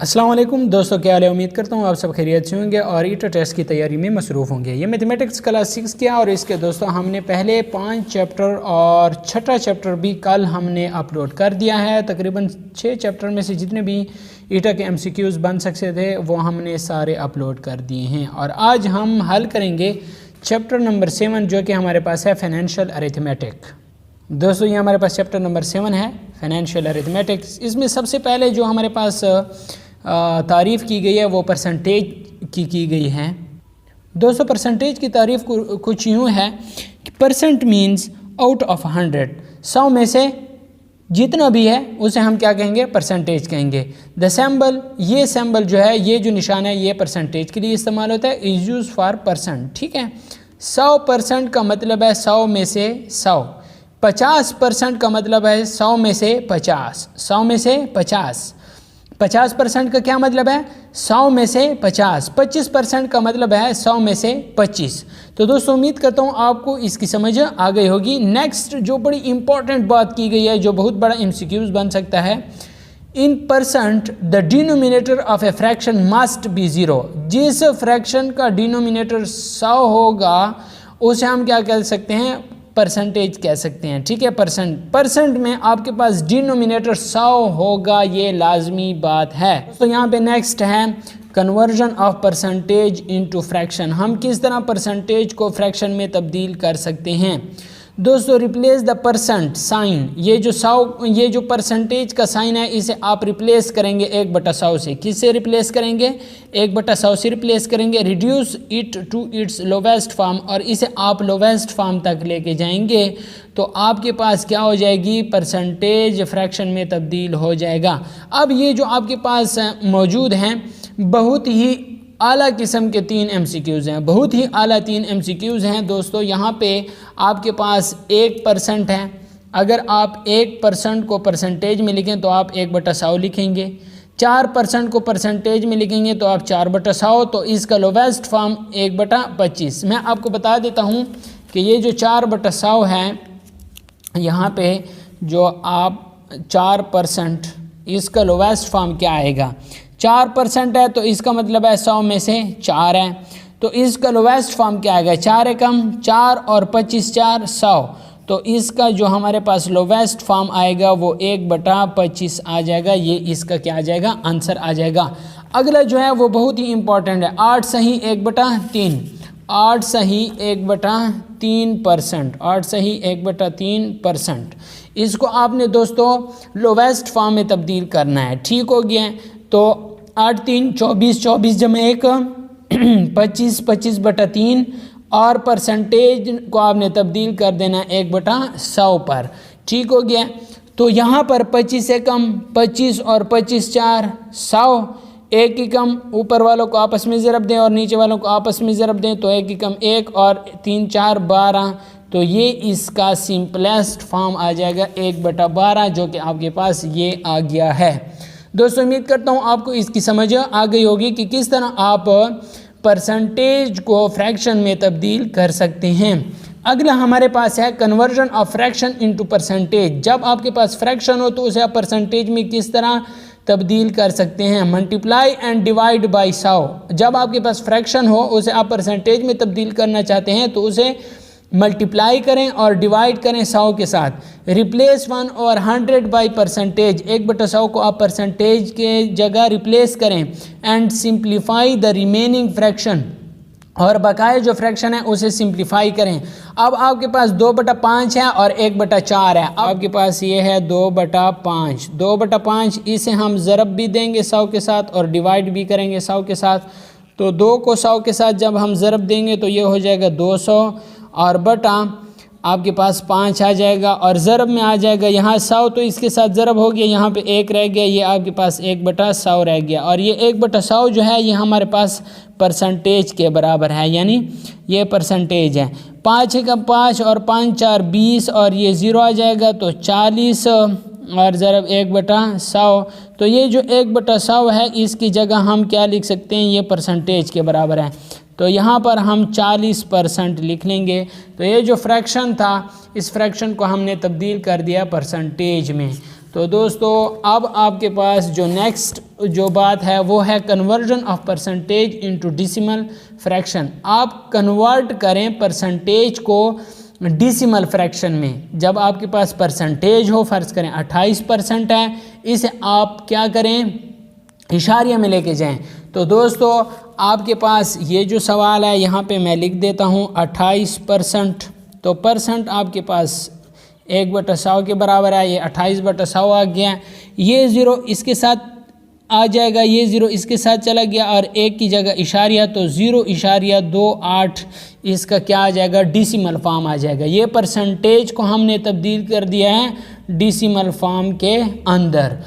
अस्सलाम वालेकुम दोस्तों, क्या हाल है। उम्मीद करता हूँ आप सब खैरियत से होंगे और ईटर टेस्ट की तैयारी में मसरूफ़ होंगे। ये मैथमेटिक्स क्लास 6 किया और इसके दोस्तों हमने पहले 5 चैप्टर और छठा चैप्टर भी कल हमने अपलोड कर दिया है। तकरीबन 6 चैप्टर में से जितने भी ईटा के MCQs बन सकते थे वो हमने सारे अपलोड कर दिए हैं और आज हम हल करेंगे चैप्टर नंबर 7 जो कि हमारे पास है फाइनेंशियल अरिथमेटिक। दोस्तों ये हमारे पास चैप्टर नंबर 7 है फाइनेंशियल अरिथमेटिक्स। इसमें सबसे पहले जो हमारे पास तारीफ़ की गई है वो परसेंटेज की गई है। दोस्तों परसेंटेज की तारीफ़ कुछ यूँ है कि परसेंट मीन्स आउट ऑफ 100, 100 में से जितना भी है उसे हम क्या कहेंगे, परसेंटेज कहेंगे। द सिंबल, ये सिंबल जो है, ये जो निशान है ये परसेंटेज के लिए इस्तेमाल होता है, इज यूज फॉर परसेंट। ठीक है, 100% का मतलब है 100 में से 100। 50% का मतलब है 100 में से 50, 100 में से 50। 50% का क्या मतलब है, 100 में से 50। 25% का मतलब है 100 में से 25। तो दोस्तों उम्मीद करता हूँ आपको इसकी समझ आ गई होगी। नेक्स्ट जो बड़ी इंपॉर्टेंट बात की गई है, जो बहुत बड़ा MCQs बन सकता है, in percent the denominator of a fraction must be 0। जिस फ्रैक्शन का डिनोमिनेटर 100 होगा उसे हम क्या कह सकते हैं, परसेंटेज कह सकते हैं। ठीक है, परसेंट में आपके पास डिनोमिनेटर 100 होगा, ये लाजमी बात है। तो यहाँ पे नेक्स्ट है conversion of percentage into fraction. हम किस तरह परसेंटेज को फ्रैक्शन में तब्दील कर सकते हैं। दोस्तों रिप्लेस द परसेंट साइन, ये जो परसेंटेज का साइन है इसे आप रिप्लेस करेंगे 1/100 से। किससे रिप्लेस करेंगे, 1/100 से रिप्लेस करेंगे। Reduce it to its lowest form, और इसे आप लोवेस्ट फॉर्म तक लेके जाएंगे तो आपके पास क्या हो जाएगी, परसेंटेज फ्रैक्शन में तब्दील हो जाएगा। अब ये जो आपके पास मौजूद हैं बहुत ही आला किस्म के 3 MCQs हैं, बहुत ही आला 3 MCQs हैं। दोस्तों यहाँ पे आपके पास 1% है। अगर आप 1% को परसेंटेज में लिखें तो आप 1/100 लिखेंगे। 4% को परसेंटेज में लिखेंगे तो आप 4/100। तो इसका लोवेस्ट फॉर्म 1/25। मैं आपको बता देता हूँ कि ये जो 4/100 है, यहाँ पे जो आप 4%, इसका लोवेस्ट फॉर्म क्या आएगा, 4% है तो इसका मतलब है 100 में से 4 है, तो इसका लोवेस्ट फॉर्म क्या आएगा, 4 एकम 4 और 25 4 100। तो इसका जो हमारे पास लोवेस्ट फॉर्म आएगा वो 1/25 आ जाएगा। ये इसका क्या आ जाएगा, आंसर आ जाएगा। अगला जो है वो बहुत ही इंपॉर्टेंट है, 8 सही 1/3। 8 सही 1/3%, 8 सही 1/3%। इसको आपने दोस्तों लोवेस्ट फॉर्म में तब्दील करना है। ठीक हो गया, तो 8 3 24, 24 जमा 1 25, 25/3 और परसेंटेज को आपने तब्दील कर देना 1/100 पर। ठीक हो गया, तो यहाँ पर 25 से कम 25 और 25 4 100। एक ही कम, ऊपर वालों को आपस में ज़रब दें और नीचे वालों को आपस में ज़रब दें तो एक ही कम 1 और 3 4 12। तो ये इसका सिंपलेस्ट फॉर्म आ जाएगा 1/12, जो कि आपके पास ये आ गया है। दोस्तों उम्मीद करता हूँ आपको इसकी समझ आ गई होगी कि किस तरह आप परसेंटेज को फ्रैक्शन में तब्दील कर सकते हैं। अगला हमारे पास है conversion of fraction into percentage. जब आपके पास फ्रैक्शन हो तो उसे आप परसेंटेज में किस तरह तब्दील कर सकते हैं। Multiply and divide by 100। जब आपके पास फ्रैक्शन हो उसे आप परसेंटेज में तब्दील करना चाहते हैं तो उसे मल्टीप्लाई करें और डिवाइड करें 100 के साथ। रिप्लेस 1 और 100 बाई परसेंटेज, 1/100 को आप परसेंटेज के जगह रिप्लेस करें। And simplify the remaining fraction, और बकाया जो फ्रैक्शन है उसे सिंप्लीफाई करें। अब आपके पास 2/5 है और 1/4 है। आपके पास ये है 2/5। 2/5 इसे हम ज़रब भी देंगे 100 के साथ और डिवाइड भी करेंगे 100 के साथ। तो 2 को 100 के साथ जब हम ज़रब देंगे तो ये हो जाएगा 200 और बटा आपके पास 5 आ जाएगा और ज़रब में आ जाएगा यहाँ 100, तो इसके साथ ज़रब हो गया, यहाँ पे 1 रह गया, ये आपके पास 1/100 रह गया। और ये 1/100 जो है ये हमारे पास परसेंटेज के बराबर है, यानी ये परसेंटेज है। 5 एकम 5 और 5 4 20 और ये 0 आ जाएगा तो 40 और ज़रब 1/100। तो ये जो 1/100 है इसकी जगह हम क्या लिख सकते हैं, ये परसेंटेज के बराबर है। तो यहाँ पर हम 40% लिख लेंगे। तो ये जो फ्रैक्शन था इस फ्रैक्शन को हमने तब्दील कर दिया परसेंटेज में। तो दोस्तों अब आपके पास जो नेक्स्ट जो बात है वो है conversion of percentage into decimal fraction. आप कन्वर्ट करें परसेंटेज को डेसिमल फ्रैक्शन में। जब आपके पास परसेंटेज हो, फ़र्ज़ करें 28% है, इसे आप क्या करें, इशारिया में लेके जाएं। तो दोस्तों आपके पास ये जो सवाल है यहाँ पे मैं लिख देता हूँ 28%। तो परसेंट आपके पास 1/100 के बराबर है, ये 28/100 आ गया। ये ज़ीरो इसके साथ आ जाएगा, ये ज़ीरो इसके साथ चला गया और एक की जगह इशारिया, तो 0.28 इसका क्या आ जाएगा, डेसिमल फॉर्म आ जाएगा। ये परसेंटेज को हमने तब्दील कर दिया है डेसिमल फॉर्म के अंदर।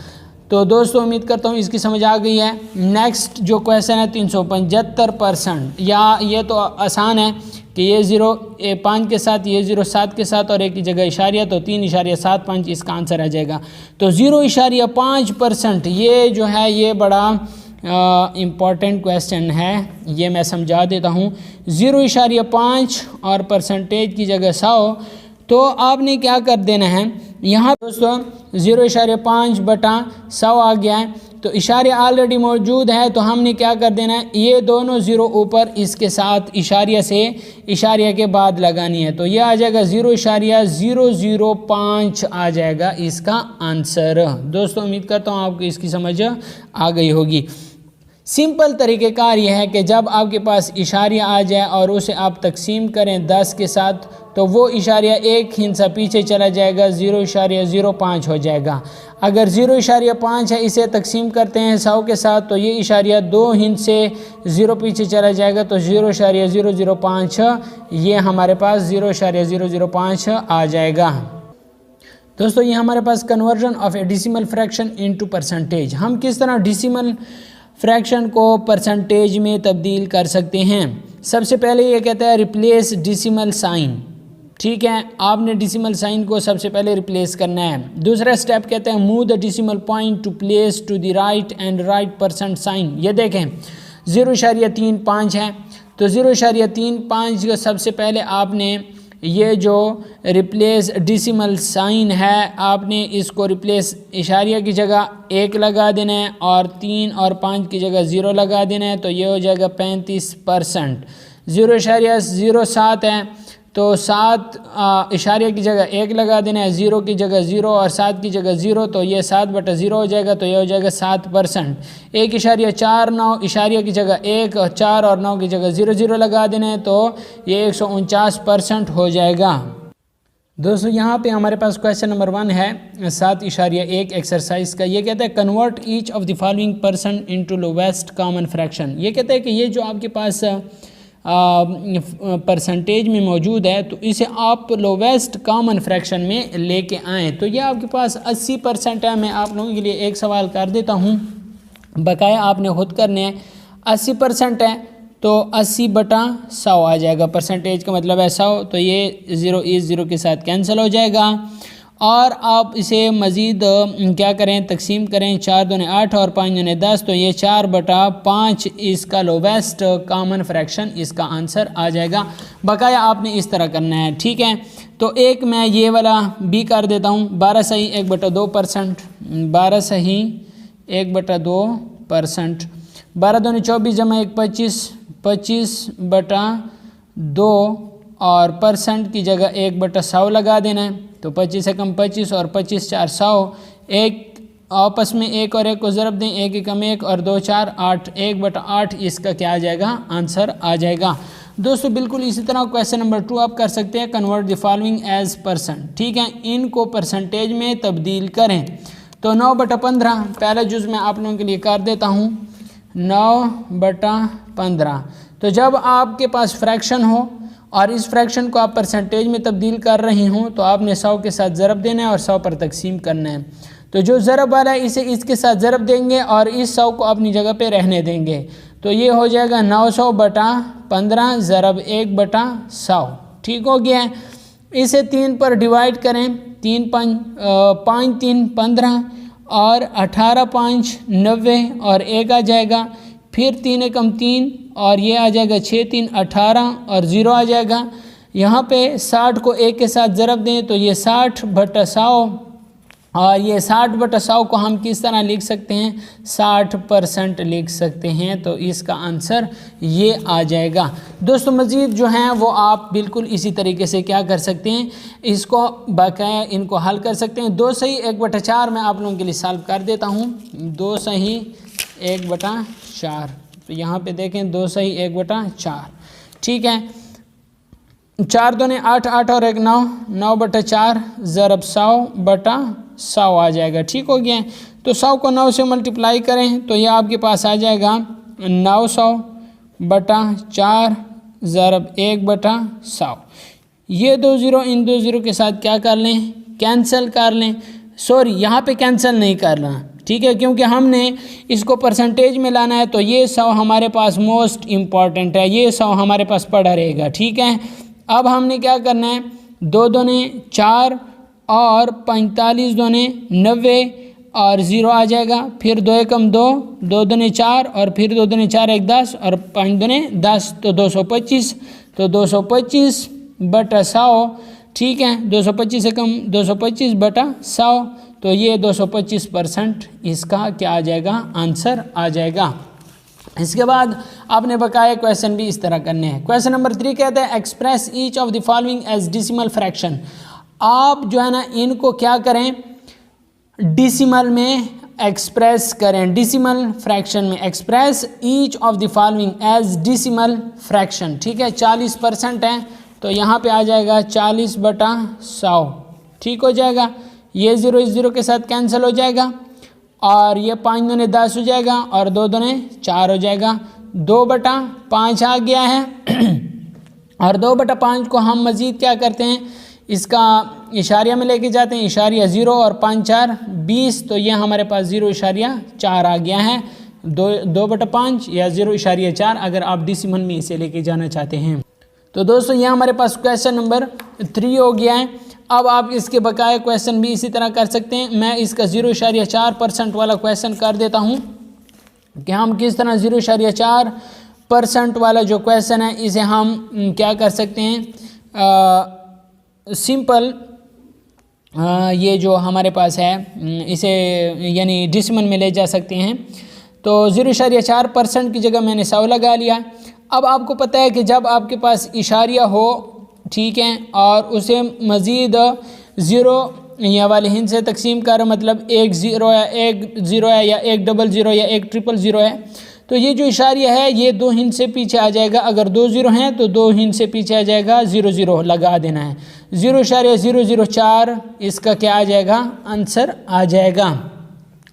तो दोस्तों उम्मीद करता हूँ इसकी समझ आ गई है। नेक्स्ट जो क्वेश्चन है 375%, या ये तो आसान है कि ये 0.5 के साथ, ये 0.7 के साथ और एक की जगह इशारिया, तो 3.75 इसका आंसर आ जाएगा। तो 0.5% ये जो है ये बड़ा इम्पॉर्टेंट क्वेश्चन है, ये मैं समझा देता हूँ। 0.5 और परसेंटेज की जगह 100, तो आपने क्या कर देना है यहाँ दोस्तों 0.5/100 आ गया है, तो इशारिया ऑलरेडी मौजूद है, तो हमने क्या कर देना है, ये दोनों ज़ीरो ऊपर इसके साथ इशारिया से इशारिया के बाद लगानी है, तो ये आ जाएगा 0.005 आ जाएगा इसका आंसर। दोस्तों उम्मीद करता हूँ आपको इसकी समझ आ गई होगी। सिंपल तरीक़ेकार यह है कि जब आपके पास इशारिया आ जाए और उसे आप तकसीम करें 10 के साथ, तो वो इशारिया एक हिस्सा पीछे चला जाएगा, 0.05 हो जाएगा। अगर 0.5 है, इसे तकसीम करते हैं 100 के साथ, तो ये इशारिया 2 हिस्से 0 पीछे चला जाएगा, तो 0.005 ये हमारे पास 0.005 आ जाएगा। दोस्तों ये हमारे पास conversion of a decimal fraction into percentage. हम किस तरह डेसिमल फ्रैक्शन को परसेंटेज में तब्दील कर सकते हैं। सबसे पहले ये कहता है रिप्लेस डेसिमल साइन। ठीक है, आपने डेसिमल साइन को सबसे पहले रिप्लेस करना है। दूसरा स्टेप कहता है move the decimal point two place to the right and write percent sign. ये देखें 0.35 है, तो 0.35 को सबसे पहले आपने ये जो रिप्लेस डेसिमल साइन है, आपने इसको रिप्लेस इशारिया की जगह 1 लगा देना है और 3 और 5 की जगह 0 लगा देना है, तो ये हो जाएगा 35%। 0.07 है, तो 7 इशारिया की जगह 1 लगा देना है, 0 की जगह 0 और 7 की जगह 0, तो ये 7/0 हो जाएगा, तो ये हो जाएगा 7%। 1.49 इशारिया की जगह 1 और 4 और 9 की जगह 0 लगा देना है, तो ये 149% हो जाएगा। दोस्तों यहाँ पे हमारे पास क्वेश्चन नंबर 1 है 7.1 एक्सरसाइज का। ये कहता है convert each of the following percent into lowest common fraction. ये कहता है कि ये जो आपके पास परसेंटेज में मौजूद है, तो इसे आप लोवेस्ट कॉमन फ्रैक्शन में लेके आएँ। तो ये आपके पास 80% है। मैं आप लोगों के लिए एक सवाल कर देता हूँ, बकाया आपने खुद करने हैं। 80% है, तो 80/100 आ जाएगा। परसेंटेज का मतलब है 100, तो ये 0 इस 0 के साथ कैंसिल हो जाएगा। और आप इसे मज़ीद क्या करें, तकसीम करें, 4 दूने 8 और 5 दूने 10, तो ये 4/5 इसका लोवेस्ट कॉमन फ्रैक्शन इसका आंसर आ जाएगा। बकाया आपने इस तरह करना है। ठीक है, तो एक मैं ये वाला भी कर देता हूँ। 12 सही 1/2%, 12 सही 1/2%, 12 दूने 24 जमा 1 25, 25/2 और परसेंट की जगह 1/100 लगा देना है, तो 25 से कम 25 और 25 4 100। एक आपस में 1 और 1 को ज़रब दें, 1 कम 1 और 2 4 8, 1/8 इसका क्या आ जाएगा, आंसर आ जाएगा। दोस्तों बिल्कुल इसी तरह क्वेश्चन नंबर 2 आप कर सकते हैं, convert the following as percent. ठीक है, इनको परसेंटेज में तब्दील करें। तो 9/15 पहला जुज़ मैं आप लोगों के लिए कर देता हूँ, 9/15। तो जब आपके पास फ्रैक्शन हो और इस फ्रैक्शन को आप परसेंटेज में तब्दील कर रही हूँ, तो आपने 100 के साथ ज़रब देना है और 100 पर तकसीम करना है। तो जो ज़रब वाला है इसे इसके साथ ज़रब देंगे और इस 100 को अपनी जगह पे रहने देंगे, तो ये हो जाएगा 900/15 ज़रब 1/100। ठीक हो गया है। इसे 3 पर डिवाइड करें, 3 5 3 15 और 18 5 90 और 1 आ जाएगा। फिर 3 कम 3 और ये आ जाएगा 6 3 18 और 0 आ जाएगा। यहाँ पे 60 को 1 के साथ ज़रब दें, तो ये 60/100 और ये 60/100 को हम किस तरह लिख सकते हैं, 60% लिख सकते हैं। तो इसका आंसर ये आ जाएगा। दोस्तों मज़ीद जो हैं वो आप बिल्कुल इसी तरीके से क्या कर सकते हैं, इसको बकाया इनको हल कर सकते हैं। 2 सही 1/4 मैं आप लोगों के लिए सॉल्व कर देता हूँ। 2 सही 1/4, तो यहाँ पे देखें 2 सही 1/4, ठीक है। 4 दूने 8, 8 और 1 9, 9/4 ज़रब 100/100 आ जाएगा, ठीक हो गया। तो 100 को 9 से मल्टीप्लाई करें तो ये आपके पास आ जाएगा 900/4 ज़रब 1/100। ये 2 ज़ीरो इन 2 ज़ीरो के साथ क्या कर लें, कैंसिल कर लें। सॉरी, यहाँ पे कैंसिल नहीं करना, ठीक है, क्योंकि हमने इसको परसेंटेज में लाना है। तो ये 100 हमारे पास मोस्ट इम्पॉर्टेंट है, ये 100 हमारे पास पड़ा रहेगा, ठीक है। अब हमने क्या करना है, 2 दूने 4 और 45 दूने 90 और 0 आ जाएगा। फिर 2 एकम 2, 2 दूने 4 और फिर 2 दूने 4 1 10 और 5 दूने 10, तो 225। तो 225/100, ठीक है। 225 एकम 225/100, तो ये 225% इसका क्या आ जाएगा, आंसर आ जाएगा। इसके बाद आपने बकाया क्वेश्चन भी इस तरह करने हैं। क्वेश्चन नंबर 3 कहता है express each of the following as decimal fraction. आप जो है ना इनको क्या करें, डेसिमल में एक्सप्रेस करें, डेसिमल फ्रैक्शन में express each of the following as decimal fraction, ठीक है। 40% है तो यहाँ पे आ जाएगा 40/100, ठीक हो जाएगा। ये 0 इस 0 के साथ कैंसिल हो जाएगा और ये 5 दूने 10 हो जाएगा और 2 दूने 4 हो जाएगा। 2/5 आ गया है और 2/5 को हम मज़ीद क्या करते हैं, इसका इशारिया में लेके जाते हैं, इशारिया 0 और 5 4 20, तो ये हमारे पास 0.4 आ गया है। 2/5 या 0.4 अगर आप डेसिमल में इसे लेके जाना चाहते हैं। तो दोस्तों ये हमारे पास क्वेश्चन नंबर 3 हो गया है। अब आप इसके बकाया क्वेश्चन भी इसी तरह कर सकते हैं। मैं इसका 0.4% वाला क्वेश्चन कर देता हूं कि हम किस तरह 0.4% वाला जो क्वेश्चन है इसे हम क्या कर सकते हैं, सिंपल ये जो हमारे पास है इसे यानी डेसिमल में ले जा सकते हैं। तो 0.4% की जगह मैंने 100 लगा लिया। अब आपको पता है कि जब आपके पास इशारिया हो, ठीक है, और उसे मज़ीद 0 या वाले हिंद से तकसीम कर, मतलब 1 0 है, 1 0 है या 1 00 या 1 000 है, तो ये जो इशारिया है ये 2 हिंद से पीछे आ जाएगा। अगर 2 0 हैं तो 2 हिंद से पीछे आ जाएगा, 0 0 लगा देना है। 0.004 इसका क्या आ जाएगा, आंसर आ जाएगा।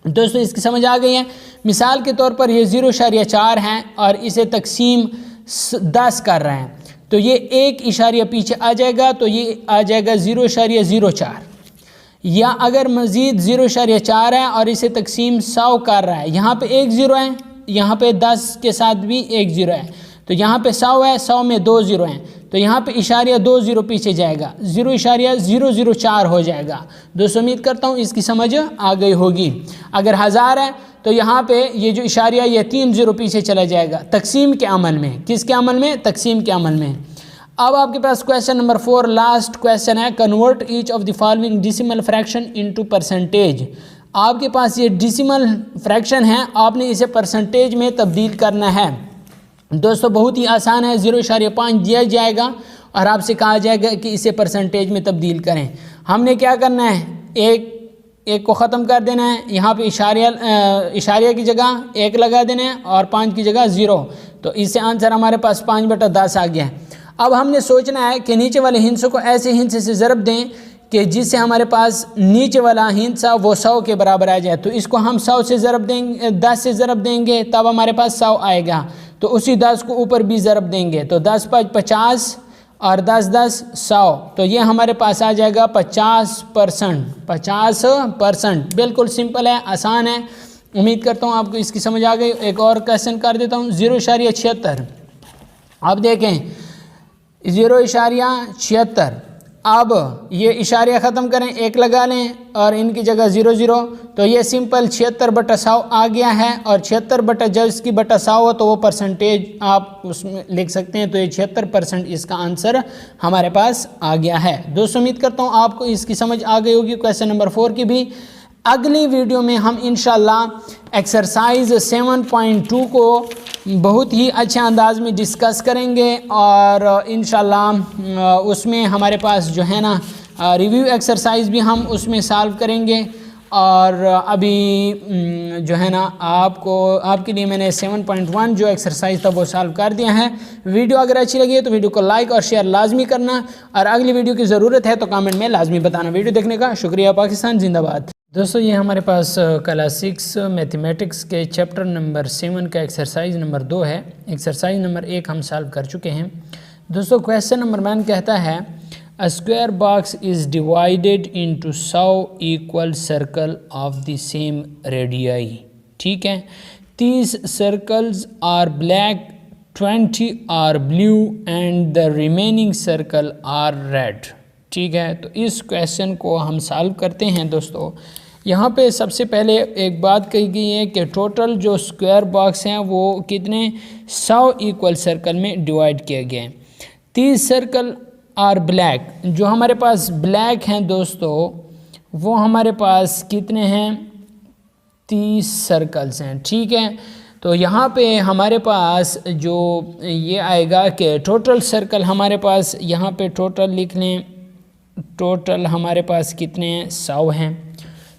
दोस्तों इसकी समझ आ गई है। मिसाल के तौर पर ये 0.4 है और इसे तकसीम 10 कर रहे हैं, तो ये 1 इशारिया पीछे आ जाएगा, तो ये आ जाएगा 0.04। या अगर मज़ीद 0.4 है और इसे तकसीम 100 कर रहा है, यहाँ पे 1 0 है, यहाँ पे 10 के साथ भी 1 0 है, तो यहाँ पे 100 है, 100 में 2 0 हैं, तो यहाँ पे इशारिया 2 0 पीछे जाएगा, 0.004 हो जाएगा। दोस्तों उम्मीद करता हूँ इसकी समझ आ गई होगी। अगर 1000 है तो यहाँ पे ये जो इशारिया ये 3 0 पीछे चला जाएगा तकसीम के अमल में। किसके अमल में, तकसीम के अमल में। अब आपके पास क्वेश्चन नंबर 4 लास्ट क्वेश्चन है, convert each of the following decimal fraction into percentage. आपके पास ये डेसिमल फ्रैक्शन है, आपने इसे परसेंटेज में तब्दील करना है। दोस्तों बहुत ही आसान है, 0.5 दिया जाएगा और आपसे कहा जाएगा कि इसे परसेंटेज में तब्दील करें। हमने क्या करना है, एक को ख़त्म कर देना है, यहाँ पे इशारिया की जगह 1 लगा देना है और 5 की जगह 0, तो इससे आंसर हमारे पास 5/10 आ गया है। अब हमने सोचना है कि नीचे वाले हिंसों को ऐसे हिंसे से ज़रब दें कि जिससे हमारे पास नीचे वाला हिंसा वो 100 के बराबर आ जाए। तो इसको हम 100 से ज़रब देंगे, 10 से ज़रब देंगे, तब हमारे पास 100 आएगा। तो उसी 10 को ऊपर भी ज़रब देंगे, तो 10 5 50 और 10 10 100, तो ये हमारे पास आ जाएगा 50%। 50%, बिल्कुल सिंपल है, आसान है। उम्मीद करता हूँ आपको इसकी समझ आ गई। एक और क्वेश्चन कर देता हूँ, 0.76। अब देखें 0.76 अब ये इशारिया ख़त्म करें, 1 लगा लें और इनकी जगह 0 0, तो ये सिंपल 76/100 आ गया है। और 76 जब इसकी बटा 100 हो तो वो परसेंटेज आप उसमें लिख सकते हैं। तो ये 76% इसका आंसर हमारे पास आ गया है। दोस्तों उम्मीद करता हूँ आपको इसकी समझ आ गई होगी क्वेश्चन नंबर 4 की भी। अगली वीडियो में हम इंशाल्लाह एक्सरसाइज 7.2 को बहुत ही अच्छे अंदाज में डिस्कस करेंगे और इंशाल्लाह उसमें हमारे पास जो है ना रिव्यू एक्सरसाइज भी हम उसमें सॉल्व करेंगे। और अभी जो है ना आपके लिए मैंने 7.1 जो एक्सरसाइज था वो सॉल्व कर दिया है। वीडियो अगर अच्छी लगी है तो वीडियो को लाइक और शेयर लाजमी करना, और अगली वीडियो की ज़रूरत है तो कमेंट में लाजमी बताना। वीडियो देखने का शुक्रिया। पाकिस्तान जिंदाबाद। दोस्तों ये हमारे पास क्लास 6 मैथमेटिक्स के चैप्टर नंबर 7 का एक्सरसाइज नंबर 2 है। एक्सरसाइज नंबर 1 हम सॉल्व कर चुके हैं। दोस्तों क्वेश्चन नंबर 1 कहता है a square box is divided into 100 equal circle of the same radii. ठीक है, 30 circles are black, 20 are blue and the remaining circle are red. ठीक है, तो इस क्वेश्चन को हम सॉल्व करते हैं। दोस्तों यहाँ पे सबसे पहले एक बात कही गई है कि टोटल जो स्क्वायर बॉक्स हैं वो कितने 100 इक्वल सर्कल में डिवाइड किए गए हैं। 30 सर्कल आर ब्लैक, जो हमारे पास ब्लैक हैं दोस्तों वो हमारे पास कितने हैं 30 सर्कल्स हैं। ठीक है, तो यहाँ पे हमारे पास जो ये आएगा कि टोटल सर्कल हमारे पास यहाँ पे टोटल लिख लें, टोटल हमारे पास कितने हैं 100 हैं।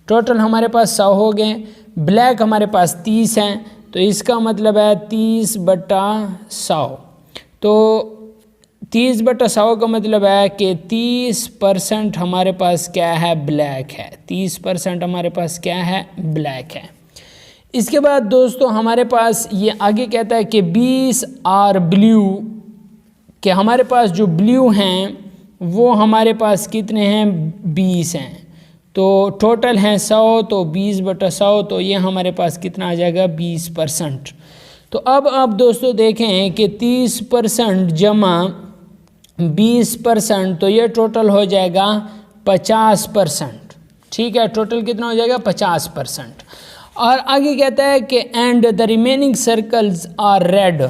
टोटल हमारे पास 100 हो गए। ब्लैक हमारे पास 30 हैं, तो इसका मतलब है 30/100। तो 30/100 का मतलब है कि 30% हमारे पास क्या है ब्लैक है। 30% हमारे पास क्या है ब्लैक है। इसके बाद दोस्तों हमारे पास ये आगे कहता है कि 20 आर ब्लू, कि हमारे पास जो ब्लू हैं वो हमारे पास कितने हैं 20 हैं। तो टोटल हैं 100, तो 20/100, तो ये हमारे पास कितना आ जाएगा 20%। तो अब आप दोस्तों देखें कि 30% जमा 20%, तो ये टोटल हो जाएगा 50%। ठीक है, टोटल कितना हो जाएगा 50%। और आगे कहता है कि and the remaining circles are red,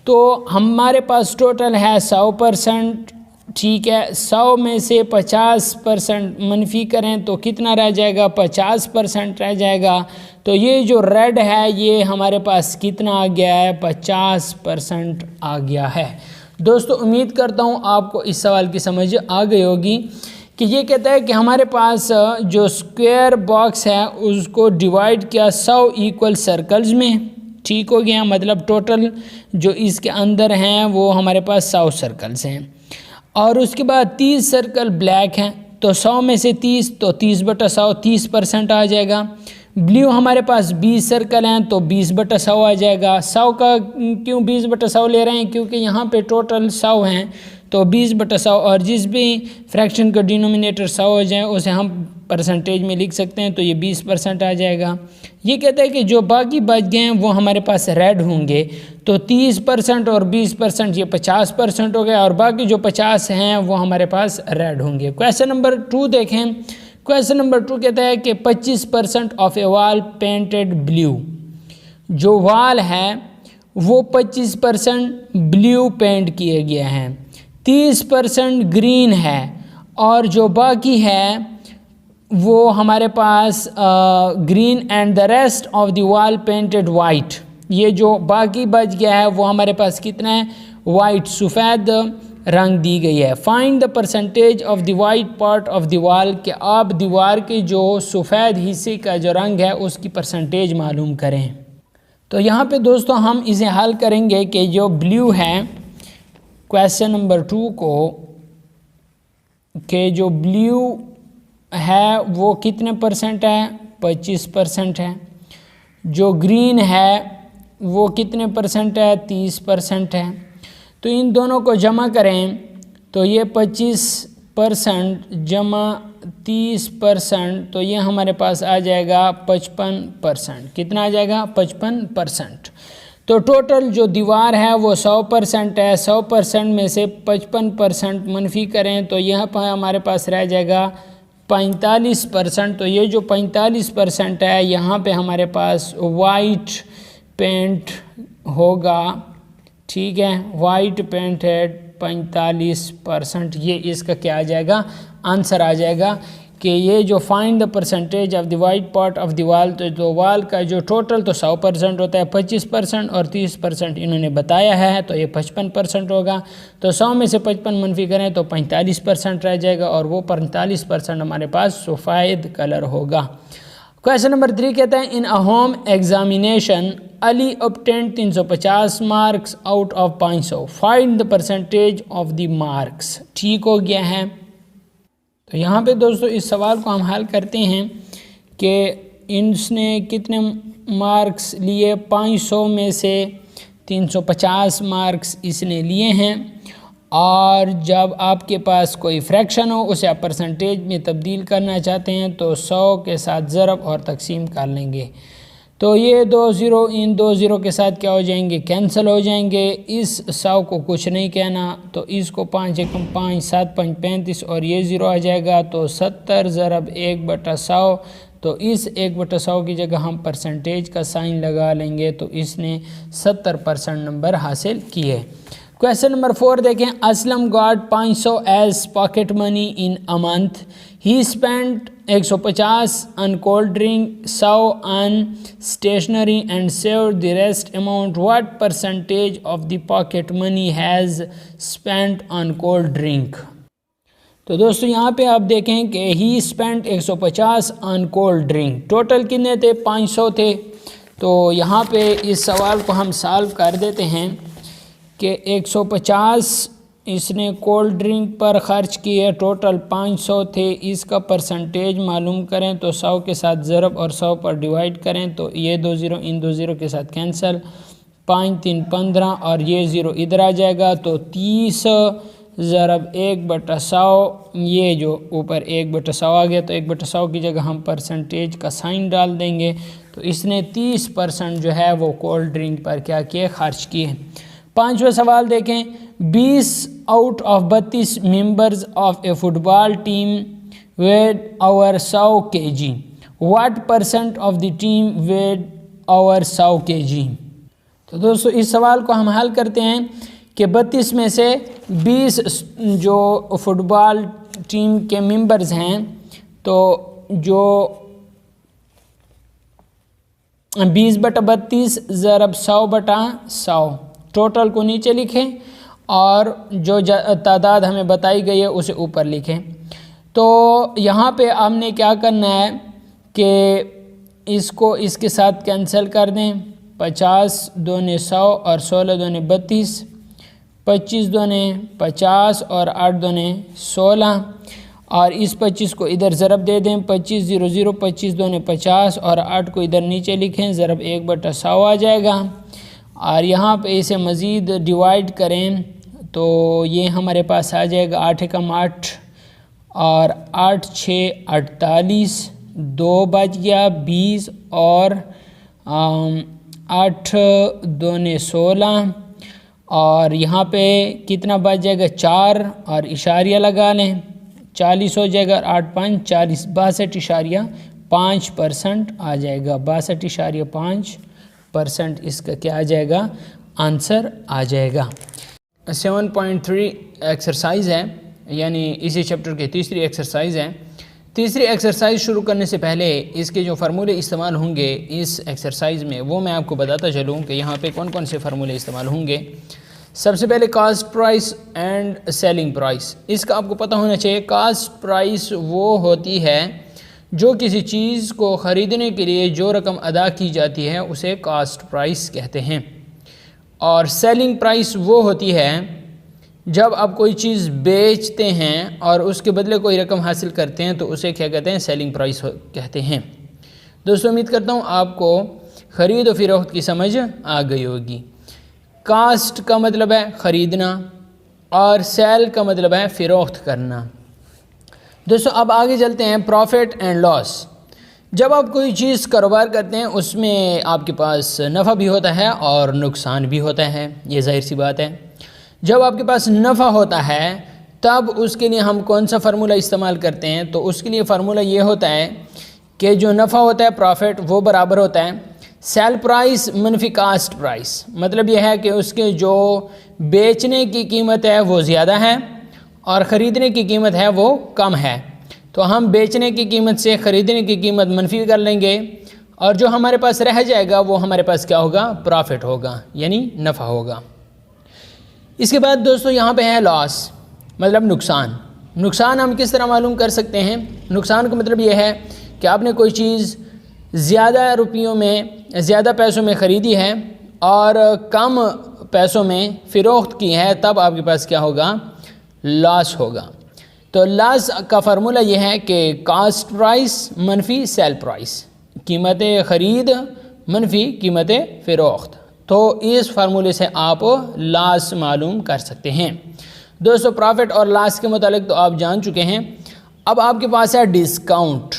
तो हमारे पास टोटल है 100%। ठीक है, 100 में से 50% मनफी करें तो कितना रह जाएगा 50% रह जाएगा। तो ये जो रेड है ये हमारे पास कितना आ गया है 50% आ गया है। दोस्तों उम्मीद करता हूँ आपको इस सवाल की समझ आ गई होगी कि ये कहता है कि हमारे पास जो स्क्वायर बॉक्स है उसको डिवाइड किया 100 इक्वल सर्कल्स में। ठीक हो गया, मतलब टोटल जो इसके अंदर हैं वो हमारे पास 100 सर्कल्स हैं। और उसके बाद 30 सर्कल ब्लैक हैं, तो 100 में से 30, तो 30/100 30% आ जाएगा। ब्लू हमारे पास 20 सर्कल हैं, तो 20/100 आ जाएगा। 100 का क्यों 20/100 ले रहे हैं, क्योंकि यहाँ पे टोटल 100 हैं, तो 20/100, और जिस भी फ्रैक्शन का डिनोमिनेटर 100 हो जाए उसे हम परसेंटेज में लिख सकते हैं, तो ये 20% आ जाएगा। ये कहता है कि जो बाकी बच गए हैं वो हमारे पास रेड होंगे, तो 30% और 20% ये 50% हो गया, और बाकी जो 50 हैं वो हमारे पास रेड होंगे। क्वेश्चन नंबर 2 देखें। क्वेश्चन नंबर 2 कहता है कि 25% of A wall painted blue, जो वॉल है वो 25% ब्लू पेंट किए गए हैं, 30% ग्रीन है, और जो बाकी है वो हमारे पास green and the rest of the wall painted white. ये जो बाकी बच गया है वो हमारे पास कितना है वाइट, सफ़ेद रंग दी गई है। Find the percentage of the white part of the wall, कि आप दीवार के जो सफ़ेद हिस्से का जो रंग है उसकी परसेंटेज मालूम करें। तो यहाँ पे दोस्तों हम इसे हल करेंगे कि जो ब्लू है क्वेश्चन नंबर 2 को, कि जो ब्लू है वो कितने परसेंट है 25% है। जो ग्रीन है वो कितने परसेंट है 30% है। तो इन दोनों को जमा करें तो ये 25% जमा 30%, तो ये हमारे पास आ जाएगा 55%। कितना आ जाएगा 55%। तो टोटल जो दीवार है वो 100% है। 100% में से 55% मनफी करें तो यहाँ पर हमारे पास रह जाएगा 45%। तो ये जो 45% है यहाँ पे हमारे पास वाइट पेंट होगा, ठीक है, वाइट पेंट है 45%। ये इसका क्या आ जाएगा, आंसर आ जाएगा कि ये जो find the percentage of the white part of the wall, तो वॉल का जो टोटल तो 100% होता है, 25% और 30% इन्होंने बताया है, तो ये 55% होगा। तो 100 में से 55 मनफी करें तो 45% रह जाएगा और वो 45% हमारे पास सफ़ेद कलर होगा। क्वेश्चन नंबर 3 कहता है in a home examination Ali obtained 350 marks out of 500, find the percentage of the marks. ठीक हो गया है। तो यहाँ पे दोस्तों इस सवाल को हम हल करते हैं कि इसने कितने मार्क्स लिए, 500 में से 350 मार्क्स इसने लिए हैं, और जब आपके पास कोई फ्रैक्शन हो उसे आप परसेंटेज में तब्दील करना चाहते हैं तो 100 के साथ ज़रब और तकसीम कर लेंगे। तो ये 2 ज़ीरो इन 2 ज़ीरो के साथ क्या हो जाएंगे, कैंसिल हो जाएंगे। इस 100 को कुछ नहीं कहना, तो इसको 5 एकम 5 7 5 35 और ये ज़ीरो आ जाएगा, तो 70 ज़रब 1/100। तो इस 1/100 की जगह हम परसेंटेज का साइन लगा लेंगे, तो इसने 70% नंबर हासिल किए। क्वेश्चन नंबर 4 देखें, Aslam got 500 as pocket money in a month, he spent 150 on cold drink, 100 on stationery and save the rest amount, what percentage of the pocket money has spent on cold drink. तो दोस्तों यहाँ पे आप देखें कि he spent 150 on cold drink, total कितने थे, 500 थे। तो यहाँ पे इस सवाल को हम सॉल्व कर देते हैं कि 150 इसने कोल्ड ड्रिंक पर ख़र्च किए, टोटल 500 थे, इसका परसेंटेज मालूम करें तो 100 के साथ ज़रब और 100 पर डिवाइड करें, तो ये 2 ज़ीरो इन 2 ज़ीरो के साथ कैंसिल, 5 3 15 और ये ज़ीरो इधर आ जाएगा, तो 30 ज़रब 1/100, ये जो ऊपर 1/100 आ गया, तो 1/100 की जगह हम परसेंटेज का साइन डाल देंगे। तो इसने 30% जो है वो कोल्ड ड्रिंक पर क्या किए, खर्च किए। 5वां सवाल देखें, 20 out of 32 members of a football team weighed over 100 kg, what percent of the team weighed over 100 kg। तो दोस्तों इस सवाल को हम हल करते हैं कि 32 में से 20 जो फुटबॉल टीम के मेंबर्स हैं, तो जो 20/32 ज़रब 100/100, टोटल को नीचे लिखें और जो तादाद हमें बताई गई है उसे ऊपर लिखें। तो यहाँ पे हमने क्या करना है कि इसको इसके साथ कैंसिल कर दें, 50 दूने 100 और 16 दूने 32, 25 दूने 50 और 8 दूने 16, और इस 25 को इधर ज़रब दे दें, 25 0 0, 25 दूने 50 और 8 को इधर नीचे लिखें, ज़रब 1/100 आ जाएगा। और यहाँ पे इसे मज़ीद डिवाइड करें तो ये हमारे पास आ जाएगा 8 एकम 8 और 8 6 48, 2 बच गया 20 और 8 दूने 16, और यहाँ पे कितना बच जाएगा 4 और इशारिया लगा लें, 40 हो जाएगा, 8 5 40, 62.5% आ जाएगा, 62.5% इसका क्या आ जाएगा, आंसर आ जाएगा। 7.3 एक्सरसाइज है, यानी इसी चैप्टर की तीसरी एक्सरसाइज है। तीसरी एक्सरसाइज शुरू करने से पहले इसके जो फार्मूले इस्तेमाल होंगे इस एक्सरसाइज में वो मैं आपको बताता चलूँ कि यहाँ पे कौन कौन से फार्मूले इस्तेमाल होंगे। सबसे पहले cost price and selling price, इसका आपको पता होना चाहिए। कास्ट प्राइस वो होती है जो किसी चीज़ को ख़रीदने के लिए जो रकम अदा की जाती है उसे कास्ट प्राइस कहते हैं, और सेलिंग प्राइस वो होती है जब आप कोई चीज़ बेचते हैं और उसके बदले कोई रकम हासिल करते हैं तो उसे क्या कहते हैं, सेलिंग प्राइस कहते हैं। दोस्तों उम्मीद करता हूँ आपको ख़रीद और फ़रोख्त की समझ आ गई होगी। कास्ट का मतलब है ख़रीदना और सेल का मतलब है फ़रोख्त करना। दोस्तों अब आगे चलते हैं प्रॉफिट एंड लॉस। जब आप कोई चीज़ कारोबार करते हैं उसमें आपके पास नफ़ा भी होता है और नुकसान भी होता है, ये ज़ाहिर सी बात है। जब आपके पास नफ़ा होता है तब उसके लिए हम कौन सा फार्मूला इस्तेमाल करते हैं, तो उसके लिए फ़ार्मूला ये होता है कि जो नफ़ा होता है प्रॉफिट वो बराबर होता है सेल प्राइस मनफी कास्ट प्राइस। मतलब यह है कि उसके जो बेचने की कीमत है वो ज़्यादा है और ख़रीदने की कीमत है वो कम है, तो हम बेचने की कीमत से ख़रीदने की कीमत मनफी कर लेंगे और जो हमारे पास रह जाएगा वो हमारे पास क्या होगा, प्रॉफिट होगा, यानी नफ़ा होगा। इसके बाद दोस्तों यहाँ पे है लॉस, मतलब नुकसान। नुकसान हम किस तरह मालूम कर सकते हैं? नुकसान का मतलब यह है कि आपने कोई चीज़ ज़्यादा रुपयों में, ज़्यादा पैसों में ख़रीदी है और कम पैसों में फ़रोख्त की है, तब आपके पास क्या होगा, लॉस होगा। तो लॉस का फार्मूला यह है कि कास्ट प्राइस मनफी सेल प्राइस, कीमत ख़रीद मनफी कीमत फ़रोख्त। तो इस फार्मूले से आप लॉस मालूम कर सकते हैं। दोस्तों प्रॉफिट और लॉस के मुतालिक तो आप जान चुके हैं। अब आपके पास है डिस्काउंट।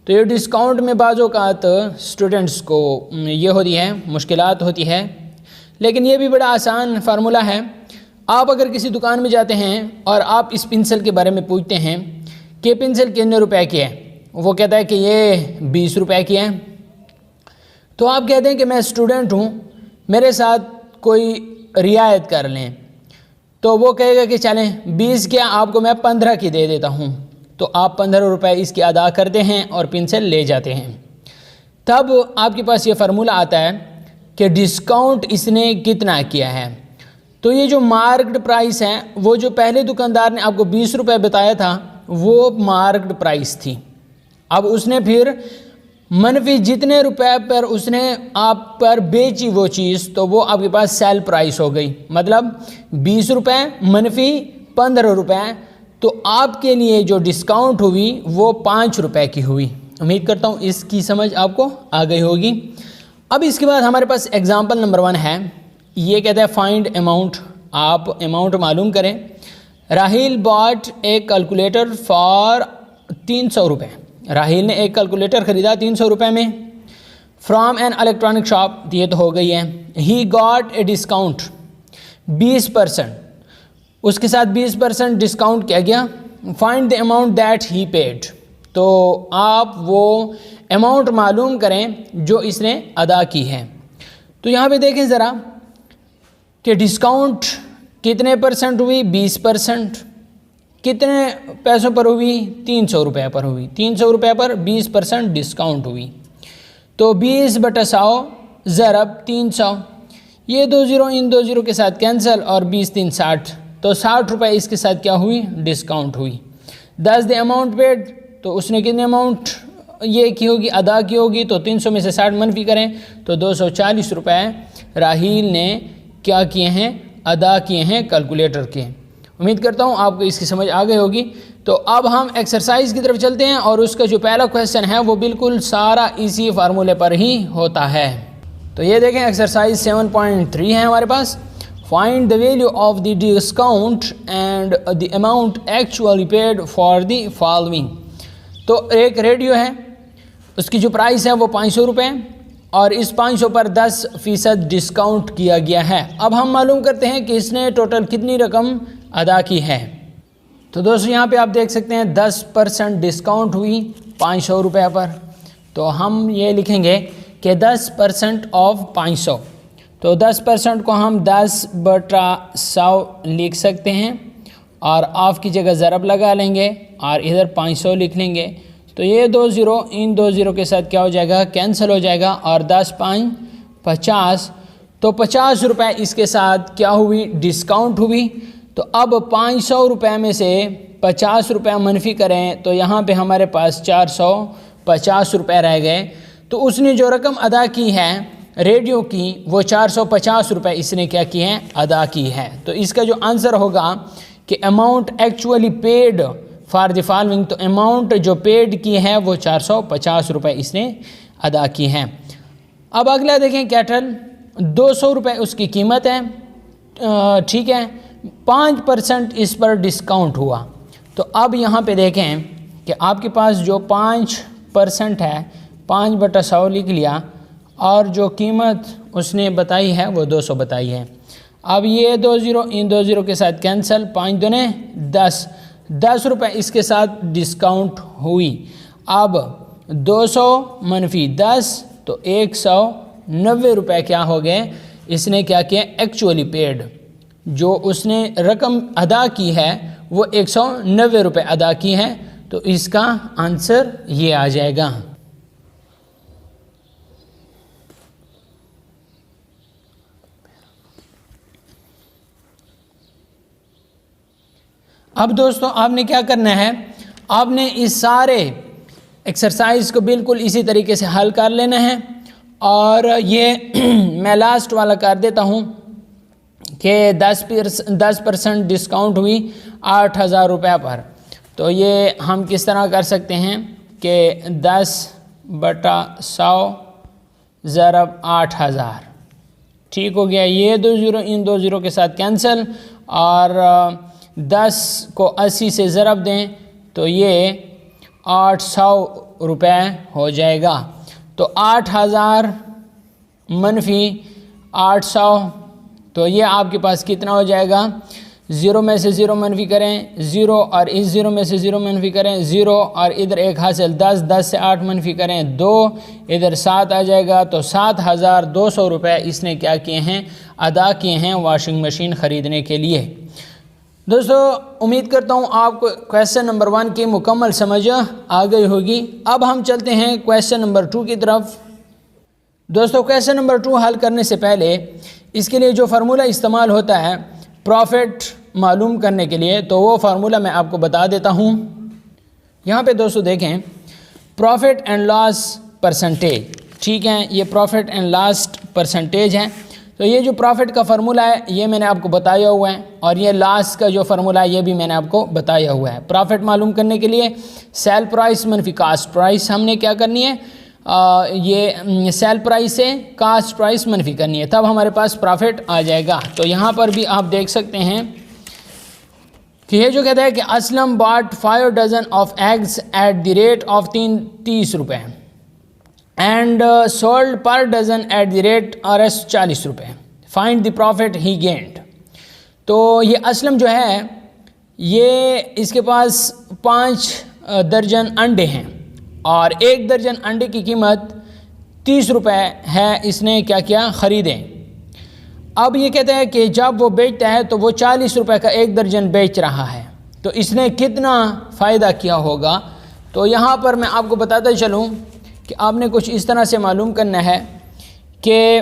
तो ये डिस्काउंट में बाज़ औक़ात स्टूडेंट्स को ये होती है, मुश्किलात होती है, लेकिन ये भी बड़ा आसान फार्मूला है। आप अगर किसी दुकान में जाते हैं और आप इस पेंसिल के बारे में पूछते हैं कि पेंसिल कितने रुपए की है, वो कहता है कि ये 20 रुपए की है। तो आप कहते हैं कि मैं स्टूडेंट हूँ, मेरे साथ कोई रियायत कर लें, तो वो कहेगा कि चलें 20 क्या, आपको मैं 15 की दे देता हूँ। तो आप 15 रुपये इसके अदा करते हैं और पेंसिल ले जाते हैं। तब आपके पास ये फार्मूला आता है कि डिस्काउंट इसने कितना किया है। तो ये जो मार्क्ड प्राइस है, वो जो पहले दुकानदार ने आपको 20 रुपये बताया था वो मार्क्ड प्राइस थी। अब उसने फिर मनफी जितने रुपए पर उसने आप पर बेची वो चीज़, तो वो आपके पास सेल प्राइस हो गई। मतलब 20 रुपये मनफी 15 रुपये, तो आपके लिए जो डिस्काउंट हुई वो 5 रुपये की हुई। उम्मीद करता हूँ इसकी समझ आपको आ गई होगी। अब इसके बाद हमारे पास एग्जाम्पल नंबर 1 है। ये कहता है फाइंड अमाउंट, आप अमाउंट मालूम करें। Rahil bot A calculator for 300 रुपये। राहिल ने एक कैलकुलेटर ख़रीदा 300 रुपये में फ्रॉम एन इलेक्ट्रॉनिक शॉप, ये तो हो गई है। ही गॉट ए डिस्काउंट 20%, उसके साथ 20% डिस्काउंट किया गया। Find the amount that he paid, तो आप वो अमाउंट मालूम करें जो इसने अदा की है। तो यहाँ पे देखें ज़रा कि डिस्काउंट कितने परसेंट हुई, 20%। कितने पैसों पर हुई, 300 रुपये पर हुई। 300 रुपये पर 20% डिस्काउंट हुई। तो 20/100 ज़रब 300, ये 2 ज़ीरो इन 2 ज़ीरो के साथ कैंसिल और 20 3 60, तो 60 रुपये इसके साथ क्या हुई, डिस्काउंट हुई। 10 द अमाउंट पेड, तो उसने कितने अमाउंट ये की होगी, अदा की होगी। तो 300 में से 60 मनफी करें तो 240 रुपये राहील ने क्या किए हैं, अदा किए हैं कैलकुलेटर के। उम्मीद करता हूँ आपको इसकी समझ आ गई होगी। तो अब हम एक्सरसाइज की तरफ चलते हैं और उसका जो पहला क्वेश्चन है वो बिल्कुल सारा इसी फार्मूले पर ही होता है। तो ये देखें एक्सरसाइज 7.3 है हमारे पास। Find the value of the discount and the amount actually paid for the following. तो एक रेडियो है, उसकी जो प्राइस है वो 500 रुपये और इस 500 पर 10% डिस्काउंट किया गया है। अब हम मालूम करते हैं कि इसने टोटल कितनी रकम अदा की है। तो दोस्तों यहाँ पे आप देख सकते हैं 10% डिस्काउंट हुई 500 रुपये पर। तो हम ये लिखेंगे कि 10% ऑफ 500, तो 10% को हम 10/100 लिख सकते हैं और ऑफ की जगह ज़रब लगा लेंगे और इधर 500 लिख लेंगे। तो ये 2 ज़ीरो इन 2 ज़ीरो के साथ क्या हो जाएगा, कैंसिल हो जाएगा और 10 5 50, तो 50 रुपये इसके साथ क्या हुई, डिस्काउंट हुई। तो अब 500 रुपये में से 50 रुपये मनफी करें तो यहाँ पे हमारे पास 450 रुपये रह गए। तो उसने जो रकम अदा की है रेडियो की वो 450 रुपये इसने क्या की है, अदा की है। तो इसका जो आंसर होगा कि amount actually paid for the following, तो अमाउंट जो पेड की है वो 450 रुपये इसने अदा की हैं। अब अगला देखें कैटल, 200 रुपये उसकी कीमत है, ठीक है, 5% इस पर डिस्काउंट हुआ। तो अब यहाँ पे देखें कि आपके पास जो 5 परसेंट है, 5/100 लिख लिया, और जो कीमत उसने बताई है वो 200 बताई है। अब ये 2 ज़ीरो इन 2 ज़ीरो के साथ कैंसिल, 5 दूने 10 रुपये इसके साथ डिस्काउंट हुई। अब 200 मनफी 10 तो 190 रुपये क्या हो गए, इसने क्या किया, एक्चुअली पेड, जो उसने रकम अदा की है वो 190 रुपये अदा की है। तो इसका आंसर ये आ जाएगा। अब दोस्तों आपने क्या करना है, आपने इस सारे एक्सरसाइज को बिल्कुल इसी तरीके से हल कर लेना है। और ये मैं लास्ट वाला कर देता हूँ कि 10% डिस्काउंट हुई 8,000 रुपये पर। तो ये हम किस तरह कर सकते हैं कि 10/100 ज़रब 8,000, ठीक हो गया। ये 2 ज़ीरो इन 2 ज़ीरो के साथ कैंसिल, और 10 को 80 से ज़रब दें तो ये 800 रुपये हो जाएगा। तो 8,000 मनफी 800, तो ये आपके पास कितना हो जाएगा, 0 में से 0 मनफी करें 0, और इस 0 में से 0 मनफी करें 0, और इधर 1 हासिल 10 से 8 मनफी करें 2, इधर 7 आ जाएगा। तो 7,200 रुपये इसने क्या किए हैं, अदा किए हैं वॉशिंग मशीन ख़रीदने के लिए। दोस्तों उम्मीद करता हूँ आपको क्वेश्चन नंबर 1 की मुकम्मल समझ आ गई होगी। अब हम चलते हैं क्वेश्चन नंबर 2 की तरफ। दोस्तों क्वेश्चन नंबर 2 हल करने से पहले इसके लिए जो फार्मूला इस्तेमाल होता है प्रॉफिट मालूम करने के लिए, तो वो फार्मूला मैं आपको बता देता हूँ। यहाँ पे दोस्तों देखें, प्रॉफिट एंड लॉस परसेंटेज, ठीक है, ये प्रॉफिट एंड लॉस परसेंटेज है। तो ये जो प्रॉफिट का फार्मूला है ये मैंने आपको बताया हुआ है, और ये लॉस का जो फार्मूला है ये भी मैंने आपको बताया हुआ है। प्रॉफिट मालूम करने के लिए सेल प्राइस मनफी कास्ट प्राइस हमने क्या करनी है, ये सेल प्राइस से कास्ट प्राइस मनफी करनी है, तब हमारे पास प्रॉफिट आ जाएगा। तो यहाँ पर भी आप देख सकते हैं कि ये जो कहता है कि Aslam bought 5 dozen of eggs at the rate of 30 रुपये and sold per dozen at the rate RS 40 रुपये, find the profit he gained. तो ये असलम जो है ये इसके पास 5 दर्जन अंडे हैं, और 1 दर्जन अंडे की कीमत 30 रुपये है, इसने क्या किया, ख़रीदे। अब ये कहते हैं कि जब वो बेचता है तो वो 40 रुपये का 1 दर्जन बेच रहा है, तो इसने कितना फ़ायदा किया होगा। तो यहाँ पर मैं आपको बताता चलूँ कि आपने कुछ इस तरह से मालूम करना है कि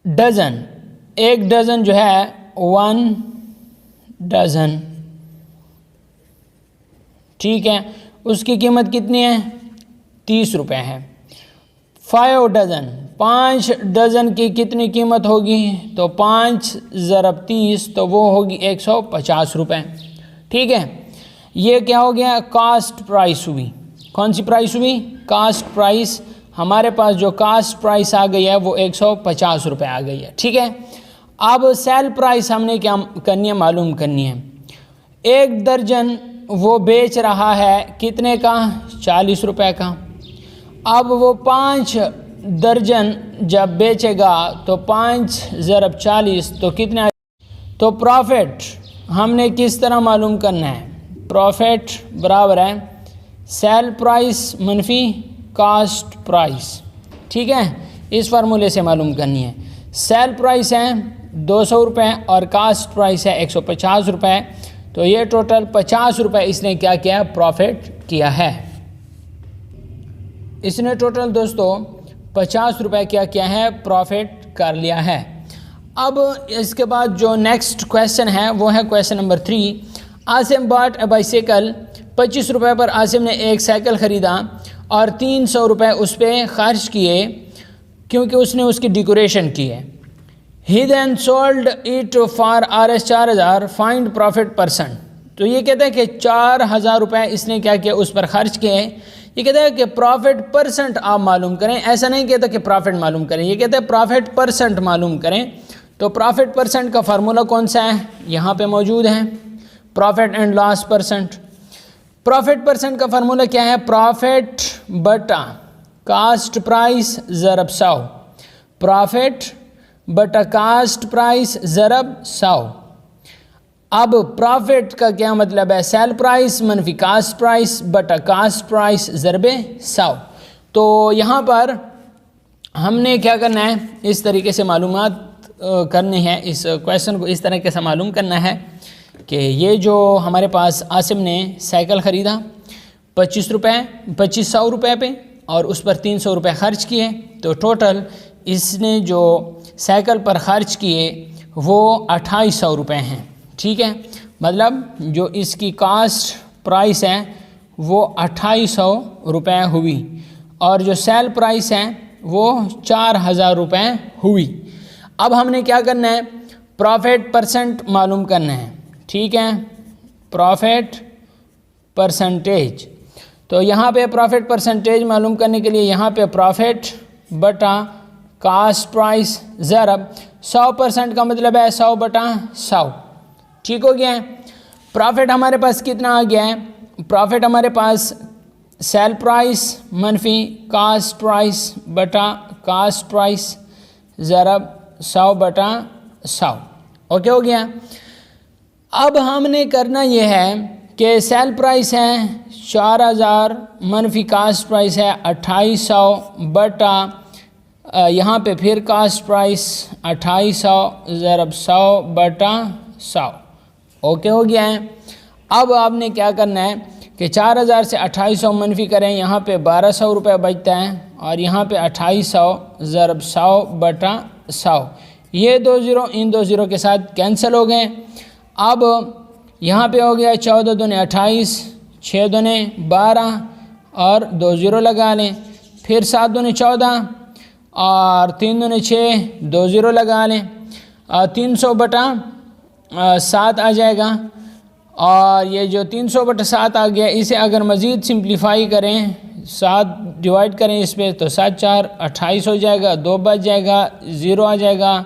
डज़न, 1 डज़न जो है 1 डज़न, ठीक है, उसकी कीमत कितनी है, 30 रुपये है। 5 डज़न, 5 डज़न की कितनी कीमत होगी, तो 5 ज़रब 30, तो वो होगी 150 रुपये, ठीक है। ये क्या हो गया, कास्ट प्राइस हुई। कौन सी प्राइस हुई, कास्ट प्राइस। हमारे पास जो कास्ट प्राइस आ गई है वो 150 रुपये आ गई है, ठीक है। अब सेल प्राइस हमने क्या करनी है, मालूम करनी है। 1 दर्जन वो बेच रहा है कितने का, 40 रुपये का। अब वो 5 दर्जन जब बेचेगा तो 5 ज़रब 40, तो कितना, तो प्रॉफिट हमने किस तरह मालूम करना है, प्रॉफिट बराबर है सेल प्राइस मनफी कास्ट प्राइस, ठीक है। इस फार्मूले से मालूम करनी है। सेल प्राइस है 200 रुपये और कास्ट प्राइस है 150 रुपये, तो ये टोटल 50 रुपये इसने क्या किया, प्रॉफिट किया है। इसने टोटल दोस्तों 50 रुपये क्या किया है, प्रॉफिट कर लिया है। अब इसके बाद जो नेक्स्ट क्वेश्चन है वो है क्वेश्चन नंबर 3। आसिम बॉट ए बाइसाइकिल, 25 रुपये पर आसिम ने एक साइकिल ख़रीदा और 300 रुपये उस पर ख़र्च किए क्योंकि उसने उसकी डेकोरेशन की है। He then sold it for RS 4000, find profit percent. तो ये कहता है कि 4000 रुपये इसने क्या किया, उस पर ख़र्च किए। ये कहता है कि प्रॉफिट परसेंट आप मालूम करें, ऐसा नहीं कहता कि प्रॉफिट मालूम करें, ये कहता है प्रॉफिट परसेंट मालूम करें। तो प्रॉफिट परसेंट का फार्मूला कौन सा है, यहाँ पे मौजूद है, profit and loss percent. Profit percent का फार्मूला क्या है? प्रॉफिट बटा कास्ट प्राइस ज़रब 100, प्रॉफिट बटा कास्ट प्राइस ज़रब 100। अब प्रॉफिट का क्या मतलब है? सेल प्राइस मनफी कास्ट प्राइस बटा कास्ट प्राइस ज़रबे 100। तो यहाँ पर हमने क्या करना है, इस तरीके से मालूमात करनी है, इस क्वेश्चन को इस तरीके से मालूम करना है कि ये जो हमारे पास आसिम ने साइकिल ख़रीदा 2500 रुपये पे और उस पर 300 रुपये ख़र्च किए, तो टोटल इसने जो साइकिल पर ख़र्च किए वो 2800 रुपये हैं। ठीक है, मतलब जो इसकी कास्ट प्राइस है वो 2800 रुपये हुई और जो सेल प्राइस है वो 4000 रुपये हुई। अब हमने क्या करना है? प्रॉफिट परसेंट मालूम करना है। ठीक है, प्रॉफिट परसेंटेज। तो यहाँ पे प्रॉफिट परसेंटेज मालूम करने के लिए यहाँ पे प्रॉफिट बटा कास्ट प्राइस ज़रब 100% का मतलब है 100 बटा 100। ठीक हो गया है। प्रॉफिट हमारे पास कितना आ गया है? प्रॉफिट हमारे पास सेल प्राइस मनफी कास्ट प्राइस बटा कास्ट प्राइस ज़रब 100 बटा 100। ओके हो गया। अब हमने करना ये है कि सेल प्राइस है 4000 मनफी कास्ट प्राइस है 2800 बटा यहाँ पे फिर कास्ट प्राइस 2800 ज़रब 100 बटा 100। ओके हो गया है। अब आपने क्या करना है कि 4000 से 2800 मनफी करें, यहाँ पे 1200 रुपये बचता है और यहाँ पे 2800 ज़रब 100 बटा 100। ये 2 ज़ीरो इन 2 ज़ीरो के साथ कैंसिल हो गए। अब यहाँ पे हो गया 14 दूने 28, 6 दूने 12 और 2 ज़ीरो लगा लें, फिर 7 दूने 14 और 3 दूने 6, 2 ज़ीरो लगा लें, 300 बटा 7 आ जाएगा। और ये जो 300 बटा 7 आ गया, इसे अगर मज़ीद सिंप्लीफाई करें, 7 डिवाइड करें इस पर, तो 7 4 28 हो जाएगा, 2 बच जाएगा, 0 आ जाएगा,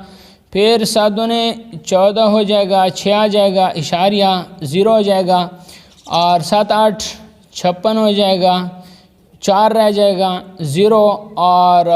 फिर 7 दूने 14 हो जाएगा, 6 आ जाएगा, इशारिया 0 हो जाएगा और 7 8 56 हो जाएगा, 4 रह जाएगा 0 और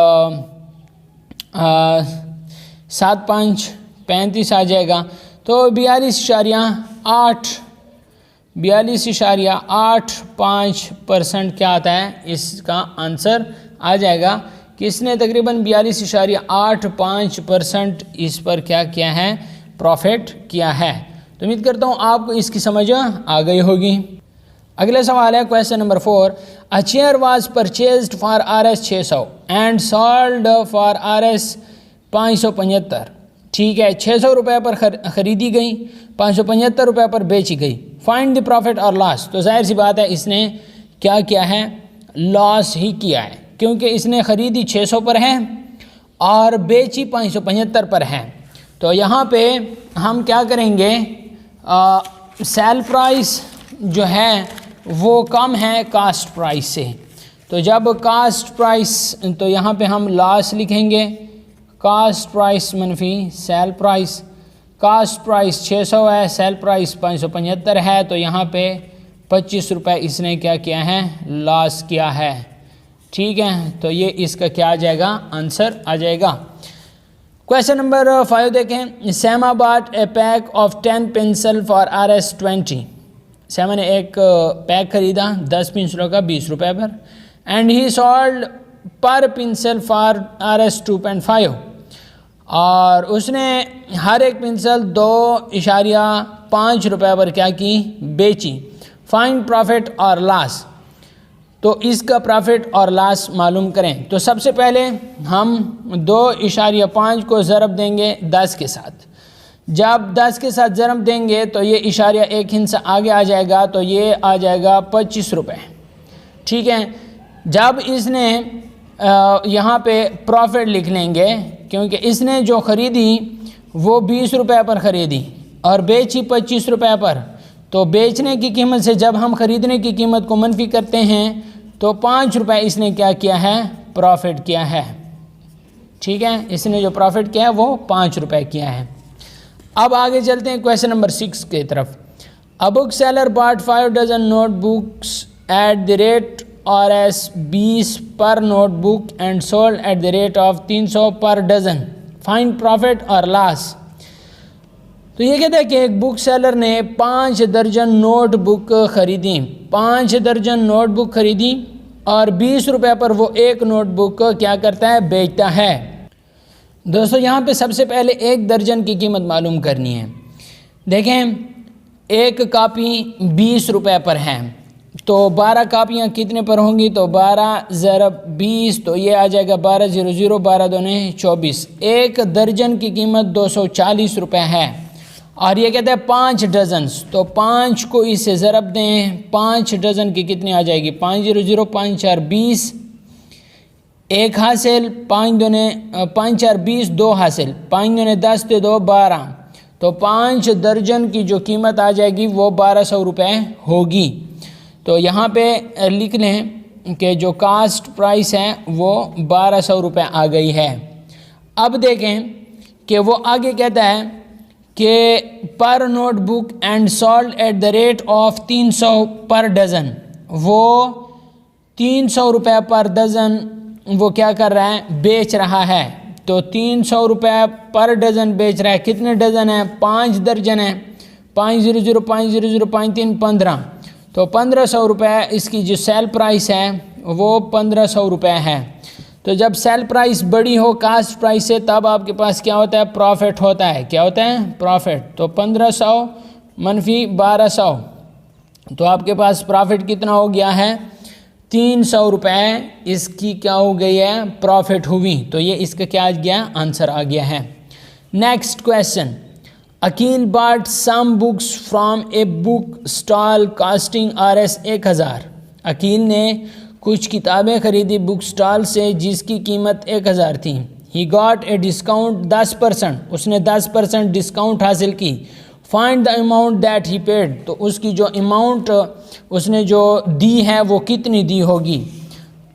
7 5 35 आ जाएगा। तो 42.85% क्या आता है? इसका आंसर आ जाएगा कि इसने तकरीबन 42.85% इस पर क्या किया है? प्रॉफिट किया है। तो उम्मीद करता हूँ आपको इसकी समझ आ गई होगी। अगला सवाल है question number 4। A chair was purchased for Rs 600 and sold for Rs 575। ठीक है, 600 रुपये पर ख़रीदी गई, 575 रुपये पर बेची गई। फाइंड द प्रॉफिट और लॉस। तो जाहिर सी बात है इसने क्या किया है? लॉस ही किया है, क्योंकि इसने ख़रीदी 600 पर है और बेची 575 पर है। तो यहाँ पे हम क्या करेंगे? सेल प्राइस जो है वो कम है कास्ट प्राइस से, तो जब कास्ट प्राइस, तो यहाँ पे हम लॉस लिखेंगे, कास्ट प्राइस मनफी सेल प्राइस। कास्ट प्राइस 600 है, सेल प्राइस 575 है, तो यहाँ पे 25 रुपये इसने क्या किया है? लॉस किया है। ठीक है, तो ये इसका क्या आ जाएगा? आंसर आ जाएगा। क्वेश्चन नंबर 5 देखें। सैमा bot A pack of 10 pencil for Rs 20। सैमा ने एक पैक ख़रीदा 10 पेंसिलों का 20 रुपये पर। एंड ही सॉल्ड पर पेंसिल फॉर Rs 2.5। और उसने हर एक पेंसिल 2.5 रुपये पर क्या की? बेची। फाइंड प्रॉफिट और लॉस। तो इसका प्रॉफिट और लॉस मालूम करें। तो सबसे पहले हम 2.5 को ज़रब देंगे 10 के साथ। जब 10 के साथ ज़रब देंगे तो ये इशारिया एक हिस्सा आगे आ जाएगा, तो ये आ जाएगा 25 रुपये। ठीक है, जब इसने यहाँ पे प्रॉफिट लिख लेंगे, क्योंकि इसने जो ख़रीदी वो 20 रुपये पर ख़रीदी और बेची 25 रुपये पर, तो बेचने की कीमत से जब हम ख़रीदने की कीमत को मनफी करते हैं तो 5 रुपये इसने क्या किया है? प्रॉफिट किया है। ठीक है, इसने जो प्रॉफिट किया है वो 5 रुपये किया है। अब आगे चलते हैं क्वेश्चन नंबर 6 की तरफ। A book seller bought 5 dozen notebooks at the rate RS 20 per notebook and sold at the rate of 300 per dozen, find profit और लॉस। तो ये कहता है कि एक बुक सेलर ने 5 दर्जन नोटबुक खरीदी, 5 दर्जन नोटबुक खरीदी और 20 रुपये पर वो एक नोटबुक क्या करता है, बेचता है। दोस्तों यहाँ पे सबसे पहले एक दर्जन की कीमत मालूम करनी है। देखें, एक कापी 20 रुपये पर है, तो 12 कापियाँ कितने पर होंगी, तो 12 ज़रब 20, तो ये आ जाएगा 1200, 12 दूने 24। एक दर्जन की कीमत 240 रुपये है और ये कहते हैं 5 डजन, तो 5 को इससे ज़रब दें, 5 डजन की कितनी आ जाएगी, 500, 5 4 20, एक हासिल, 5 दूने 5 4 20, 2 हासिल, 5 दूने 10 ते 2 12, तो 5 दर्जन की जो कीमत आ जाएगी वो 1200 रुपये होगी। तो यहाँ पे लिख लें कि जो कास्ट प्राइस है वो 1200 रुपये आ गई है। अब देखें कि वो आगे कहता है कि पर notebook and sold at the rate of 300 पर डज़न, वो 300 रुपये पर डज़न वो क्या कर रहा है, बेच रहा है। तो 300 रुपये पर डज़न बेच रहा है। कितने डज़न है, 5 दर्जन है, 500, 500, 5 3 15, तो 1500 रुपये इसकी जो सेल प्राइस है वो 1500 रुपये है। तो जब सेल प्राइस बड़ी हो कास्ट प्राइस से, तब आपके पास क्या होता है, प्रॉफिट होता है। क्या होता है, प्रॉफिट। तो 1500 मनफी 1200, तो आपके पास प्रॉफिट कितना हो गया है, 300 रुपये इसकी क्या हो गई है, प्रॉफिट हुई। तो ये इसका क्या आ गया, आंसर आ गया है। Next question, Aqeel bought some books from a book stall costing RS 1000। Aqeel ने कुछ किताबें खरीदी बुक स्टॉल से जिसकी कीमत 1000 थी। ही गॉट ए डिस्काउंट 10%, उसने 10% डिस्काउंट हासिल की। Find the amount that he paid, तो उसकी जो अमाउंट उसने जो दी है वो कितनी दी होगी।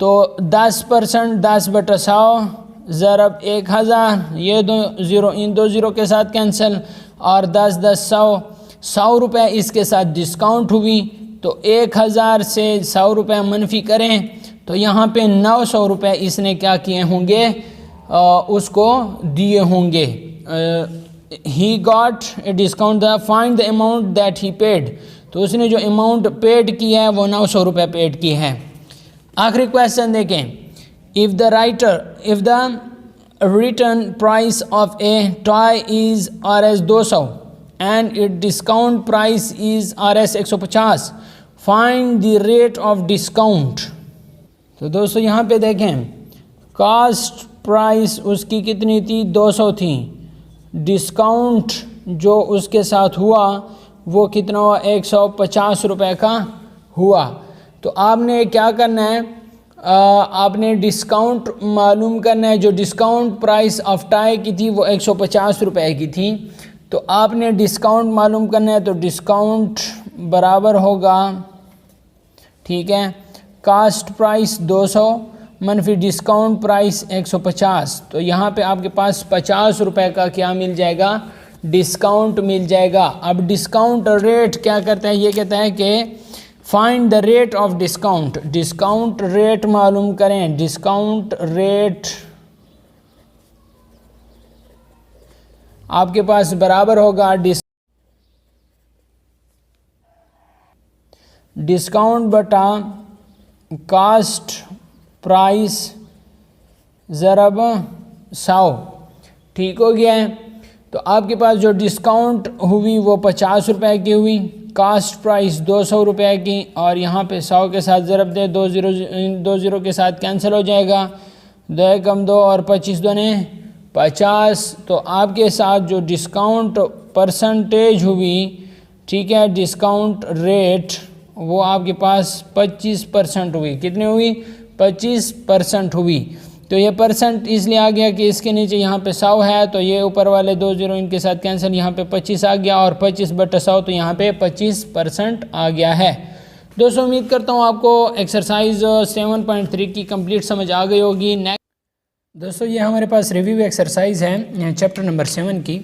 तो 10%, 10/100 ज़रब 1000, ये 2 ज़ीरो इन 2 ज़ीरो के साथ कैंसिल, और 10 10 100 रुपये इसके साथ डिस्काउंट हुई। तो 1000 से 100 रुपये मनफी करें तो यहाँ पे 900 रुपये इसने क्या किए होंगे, उसको दिए होंगे। He got a discount, the find the amount that he paid, तो उसने जो अमाउंट पेड की है वो 900 रुपये पेड की है। आखिरी क्वेश्चन देखें, if the return price of A toy is RS 200 and it discount price is RS 150, find the rate of discount. तो दोस्तों यहाँ पे देखें, कास्ट प्राइस उसकी कितनी थी, 200 थी। डिस्काउंट जो उसके साथ हुआ वो कितना हुआ, 150 रुपये का हुआ। तो आपने क्या करना है, आपने डिस्काउंट मालूम करना है। जो डिस्काउंट प्राइस ऑफ टाई की थी वो 150 रुपये की थी, तो आपने डिस्काउंट मालूम करना है। तो डिस्काउंट बराबर होगा, ठीक है, कास्ट प्राइस 200 मनफी डिस्काउंट प्राइस 150। तो यहाँ पे आपके पास 50 रुपये का क्या मिल जाएगा, डिस्काउंट मिल जाएगा। अब डिस्काउंट रेट क्या करता है, ये कहता है कि find the rate of discount, discount rate मालूम करें। डिस्काउंट रेट आपके पास बराबर होगा डिस्काउंट बटा कास्ट प्राइस ज़रब 100, ठीक हो गया है। तो आपके पास जो डिस्काउंट हुई वो 50 रुपये की हुई, कास्ट प्राइस 200 रुपये की, और यहाँ पे 100 के साथ ज़रब दे, 2 ज़ीरो के साथ कैंसिल हो जाएगा, 2 कम 2 और 25 दूने 50। तो आपके साथ जो डिस्काउंट परसेंटेज हुई, ठीक है, डिस्काउंट रेट वो आपके पास 25% हुई। कितनी हुई, 25% हुई। तो ये परसेंट इसलिए आ गया कि इसके नीचे यहाँ पे 100 है, तो ये ऊपर वाले 2 ज़ीरो इनके साथ कैंसिल, यहाँ पे 25 आ गया, और 25/100 तो यहाँ पे 25% आ गया है। दोस्तों उम्मीद करता हूँ आपको एक्सरसाइज 7.3 की कंप्लीट समझ आ गई होगी। नेक्स्ट दोस्तों ये हमारे पास रिव्यू एक्सरसाइज है चैप्टर नंबर 7 की।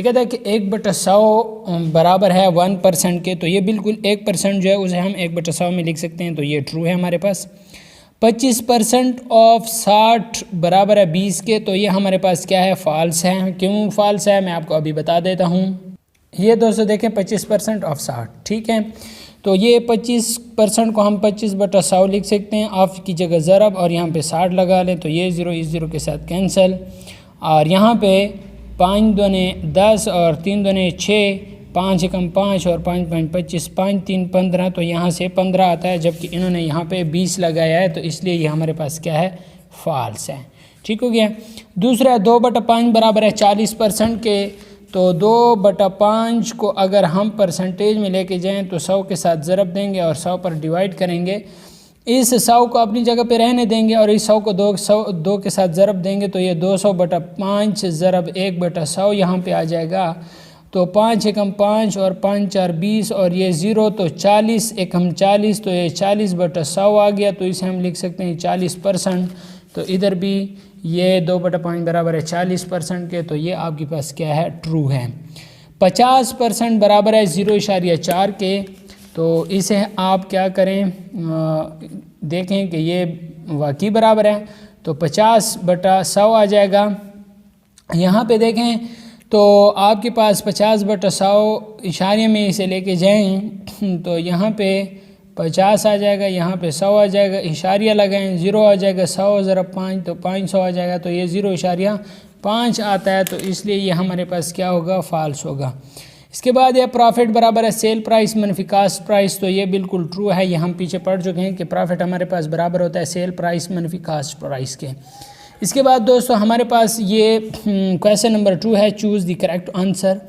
ये कहता है कि 1/100 बराबर है 1% के, तो ये बिल्कुल 1% जो है उसे हम 1/100 में लिख सकते हैं, तो ये ट्रू है हमारे पास। 25% ऑफ 60 बराबर है 20 के, तो ये हमारे पास क्या है, फॉल्स है। क्यों फॉल्स है मैं आपको अभी बता देता हूँ। ये दोस्तों देखें 25% ऑफ 60, ठीक है, तो ये 25% को हम 25/100 लिख सकते हैं, ऑफ की जगह ज़रब और यहाँ पे 60 लगा लें, तो ये 0 इस 0 के साथ कैंसिल, और यहाँ पे 5 दूने 10 और 3 दूने 6, 5 एकम 5 और 5 5 25, 5 3 15, तो यहाँ से 15 आता है, जबकि इन्होंने यहाँ पे 20 लगाया है, तो इसलिए ये हमारे पास क्या है, फॉल्स है। ठीक हो गया। दूसरा 2/5 बराबर है 40% के, तो 2/5 को अगर हम परसेंटेज में लेके जाएं तो 100 के साथ ज़रब देंगे और 100 पर डिवाइड करेंगे। इस 100 को अपनी जगह पे रहने देंगे और इस 100 को 2 के साथ ज़रब देंगे, तो ये 200/5 ज़रब 1/100 यहाँ पे आ जाएगा। तो 5 एकम 5 और 5 4 20 और ये 0, तो 40 एकम 40, तो ये 40/100 आ गया, तो इसे हम लिख सकते हैं 40%। तो इधर भी ये 2/5 बराबर है 40% के, तो ये आपके पास क्या है, ट्रू है। 50% बराबर है 0.4 के, तो इसे आप क्या करें, देखें कि ये वाकई बराबर है, तो 50/100 आ जाएगा। यहाँ पे देखें तो आपके पास 50/100 इशारे में इसे लेके जाएं तो यहाँ पे 50 आ जाएगा, यहाँ पे 100 आ जाएगा, इशारिया लगाएं 0 आ जाएगा, 100 ज़रब 5 तो 500 आ जाएगा, तो ये 0.5 आता है, तो इसलिए ये हमारे पास क्या होगा, फॉल्स होगा। इसके बाद ये प्रॉफिट बराबर है सेल प्राइस मनफी कास्ट प्राइस, तो ये बिल्कुल ट्रू है। ये हम पीछे पढ़ चुके हैं कि प्रॉफिट हमारे पास बराबर होता है सेल प्राइस मनफी कास्ट प्राइस के। इसके बाद दोस्तों हमारे पास ये क्वेश्चन नंबर 2 है, चूज़ द करेक्ट आंसर।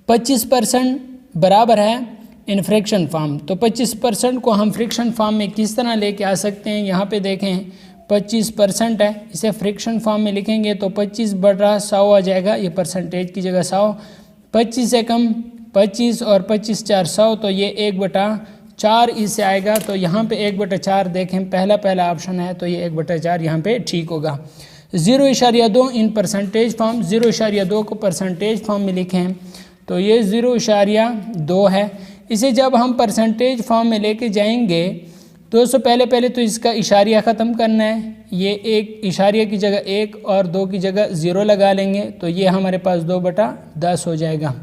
25% बराबर है इन फ्रैक्शन फॉर्म, तो 25% को हम फ्रैक्शन फॉर्म में किस तरह लेके आ सकते हैं। यहाँ पे देखें 25% है, इसे फ्रैक्शन फॉर्म में लिखेंगे तो 25/100 आ जाएगा, ये परसेंटेज की जगह 100। 25 एकम 25 और 25 4 100, तो ये 1/4 इससे आएगा, तो यहाँ पे 1/4 देखें पहला ऑप्शन है, तो ये 1/4 यहाँ पे ठीक होगा। 0.2 इन परसेंटेज फॉर्म, 0.2 को परसेंटेज फॉर्म में लिखें तो ये 0.2 है। इसे जब हम परसेंटेज फॉर्म में लेके जाएंगे दोस्तों, पहले तो इसका इशारिया ख़त्म करना है। ये एक इशारिया की जगह 1 और 2 की जगह 0 लगा लेंगे, तो ये हमारे पास 2/10 हो जाएगा।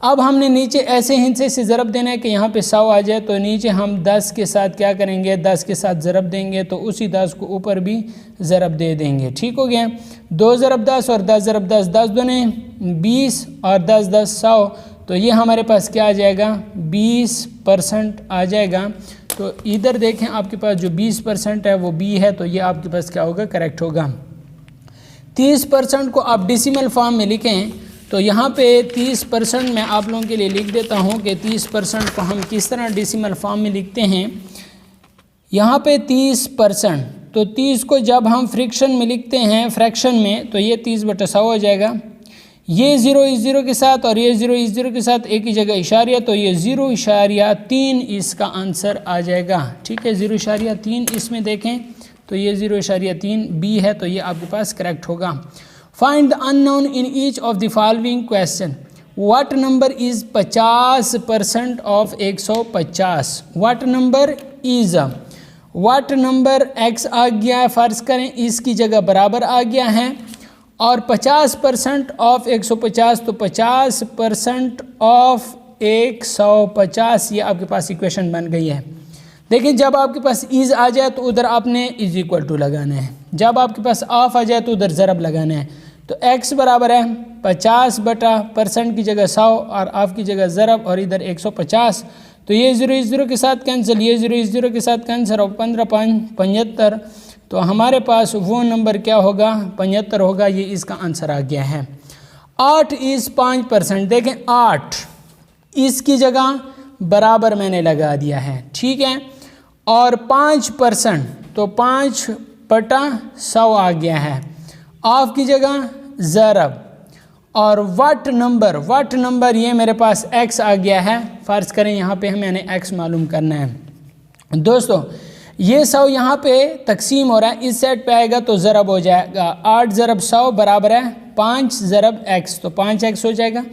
अब हमने नीचे ऐसे हिंसे से ज़रब देना है कि यहाँ पे 100 आ जाए, तो नीचे हम 10 के साथ क्या करेंगे, 10 के साथ ज़रब देंगे, तो उसी 10 को ऊपर भी ज़रब दे देंगे। ठीक हो गया। 2 ज़रब 10 और 10 ज़रब 10, 10 दूने 20 और 10 10 100, तो ये हमारे पास क्या आ जाएगा, 20% आ जाएगा। तो इधर देखें आपके पास जो 20% है वो बी है, तो ये आपके पास क्या होगा, करेक्ट होगा। 30% को आप डेसिमल फॉर्म में लिखें, तो यहाँ पे 30% मैं आप लोगों के लिए लिख देता हूँ कि 30% को हम किस तरह डेसिमल फॉर्म में लिखते हैं। यहाँ पे 30%, तो 30 को जब हम फ्रैक्शन में लिखते हैं, फ्रैक्शन में, तो ये 30/100 हो जाएगा। ये 0 इस 0 के साथ और ये 0 इस 0 के साथ एक ही जगह इशारिया, तो ये 0.3 इसका आंसर आ जाएगा। ठीक है, 0.3 इसमें देखें तो ये 0.3 बी है, तो ये आपके पास करेक्ट होगा। Find the unknown in each of the following question. What number is 50% of 150। What number is, what number x आ गया है, फ़र्ज़ करें इसकी जगह बराबर आ गया है, और 50% ऑफ 150, तो 50% ऑफ 150, ये आपके पास इक्वेशन बन गई है। देखिए जब आपके पास इज़ आ जाए तो उधर आपने इज इक्वल टू लगाना है, जब आपके पास ऑफ आ जाए तो उधर ज़रब लगाना है। तो x बराबर है 50/% की जगह 100 और ऑफ की जगह ज़रब और इधर 150, तो ये 0 इस 0 के साथ कैंसिल, ये 0 इस 0 के साथ कैंसिल, और 15 5 75, तो हमारे पास वो नंबर क्या होगा, 75 होगा। ये इसका आंसर आ गया है। 8 इज़ 5%, देखें 8 इसकी जगह बराबर मैंने लगा दिया है, ठीक है, और 5%, तो 5/100 आ गया है, ऑफ की जगह ज़रब, और व्हाट नंबर ये मेरे पास x आ गया है। फ़र्ज़ करें यहाँ पे मैंने x मालूम करना है। दोस्तों ये 100 यहाँ पे तकसीम हो रहा है, इस साइड पे आएगा तो ज़रब हो जाएगा। 8 ज़रब 100 बराबर है 5 ज़रब x, तो 5x हो जाएगा।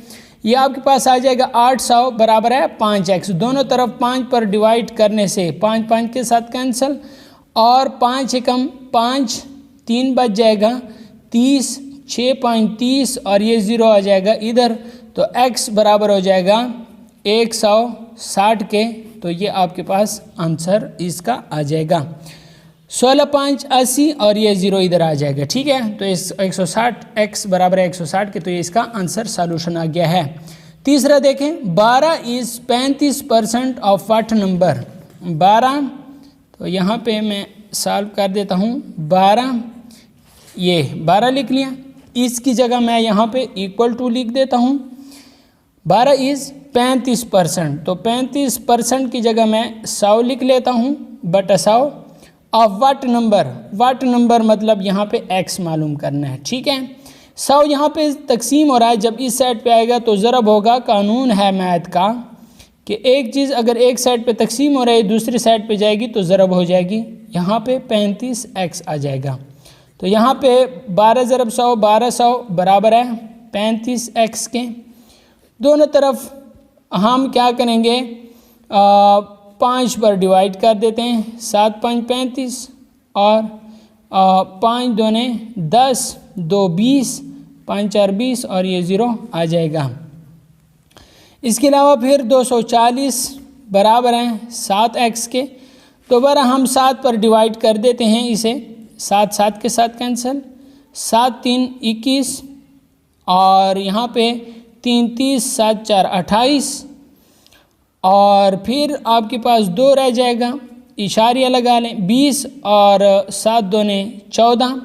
ये आपके पास आ जाएगा 800 बराबर है 5x। दोनों तरफ 5 पर डिवाइड करने से 5 5 के साथ कैंसिल, और 5 एकम 5, 3 बच जाएगा 30, 6 5 30, और ये 0 आ जाएगा इधर। तो x बराबर हो जाएगा 160 के। तो ये आपके पास आंसर इसका आ जाएगा 16 5 80, और ये 0 इधर आ जाएगा। ठीक है, तो इस 160 x बराबर है 160 के, तो ये इसका आंसर सॉल्यूशन आ गया है। तीसरा देखें, 12 इज़ 35% ऑफ व्हाट नंबर। 12, तो यहाँ पे मैं सॉल्व कर देता हूँ। 12, ये 12 लिख लिया, इसकी जगह मैं यहाँ पे इक्वल टू लिख देता हूँ। 12 इज़ 35%, तो 35% की जगह मैं 100 लिख लेता हूँ बटा 100 of what number. What number मतलब यहाँ पे x मालूम करना है। ठीक है, 100 यहाँ पे तकसीम हो रहा है, जब इस साइड पे आएगा तो ज़रब होगा। कानून है मैथ का कि एक चीज़ अगर एक साइड पे तकसीम हो रही है दूसरी साइड पे जाएगी तो ज़रब हो जाएगी। यहाँ पे 35x आ जाएगा। तो यहाँ पे 12 ज़रब 100 1200 बराबर है 35x के। दोनों तरफ हम क्या करेंगे, 5 पर डिवाइड कर देते हैं। 7 5 35, और 5 दूने 10, 2 20, 5 4 20, और ये 0 आ जाएगा। इसके अलावा फिर 240 बराबर हैं 7x के। दोबारा हम 7 पर डिवाइड कर देते हैं इसे। 7 7 के साथ कैंसिल, 7 3 21, और यहाँ पे 3 30, 7 4 28, और फिर आपके पास 2 रह जाएगा, इशारिया लगा लें 20, और 7 दूने 14,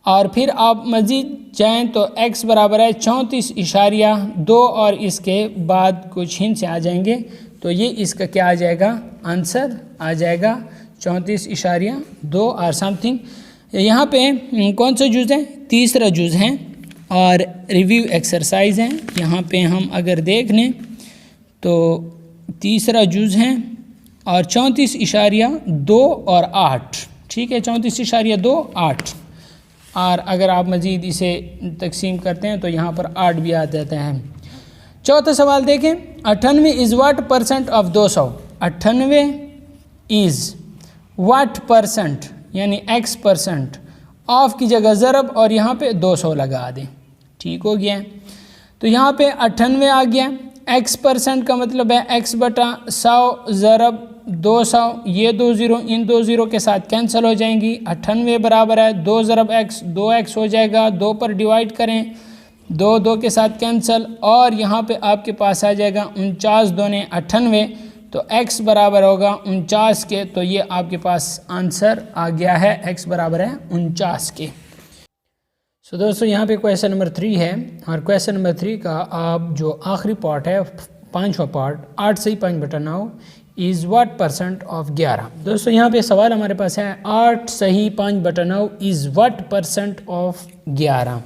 और फिर आप मज़ीद जाएं तो x बराबर है 34.2, और इसके बाद कुछ हिंट से आ जाएंगे। तो ये इसका क्या आ जाएगा, आंसर आ जाएगा 34.2 और समथिंग। यहाँ पे कौन सा जुज़ है, तीसरा जुज़ है, और रिव्यू एक्सरसाइज है। यहाँ पे हम अगर देख लें तो तीसरा जुज़ है, और 34.2 और 8। ठीक है, 34.2 8, और अगर आप मज़ीद इसे तकसीम करते हैं तो यहाँ पर 8 भी आ जाता है। चौथा सवाल देखें, 98 is what percent of 200। 98 is what percent, यानी x% ऑफ की जगह ज़रब, और यहाँ पे 200 लगा दें। ठीक हो गया, तो यहाँ पे 98 आ गया। x% का मतलब है x बटा 100 ज़रब 200, ये 2 0 इन 2 0 के साथ कैंसिल हो जाएंगी। 98 बराबर है 2 ज़रब x, 2x हो जाएगा। 2 पर डिवाइड करें, 2 2 के साथ कैंसिल, और यहाँ पे आपके पास आ जाएगा 49 दूने 98, तो x बराबर होगा 49 के। तो ये आपके पास आंसर आ गया है, x बराबर है 49 के। सो दोस्तों, यहाँ पे क्वेश्चन नंबर 3 है, और क्वेश्चन नंबर 3 का आप जो आखिरी पार्ट है, 5वां पार्ट, 8 सही 5 बटा 9 इज़ व्हाट परसेंट ऑफ 11। दोस्तों यहाँ पे सवाल हमारे पास है 8 सही 5 बटा 9 इज़ व्हाट परसेंट ऑफ 11।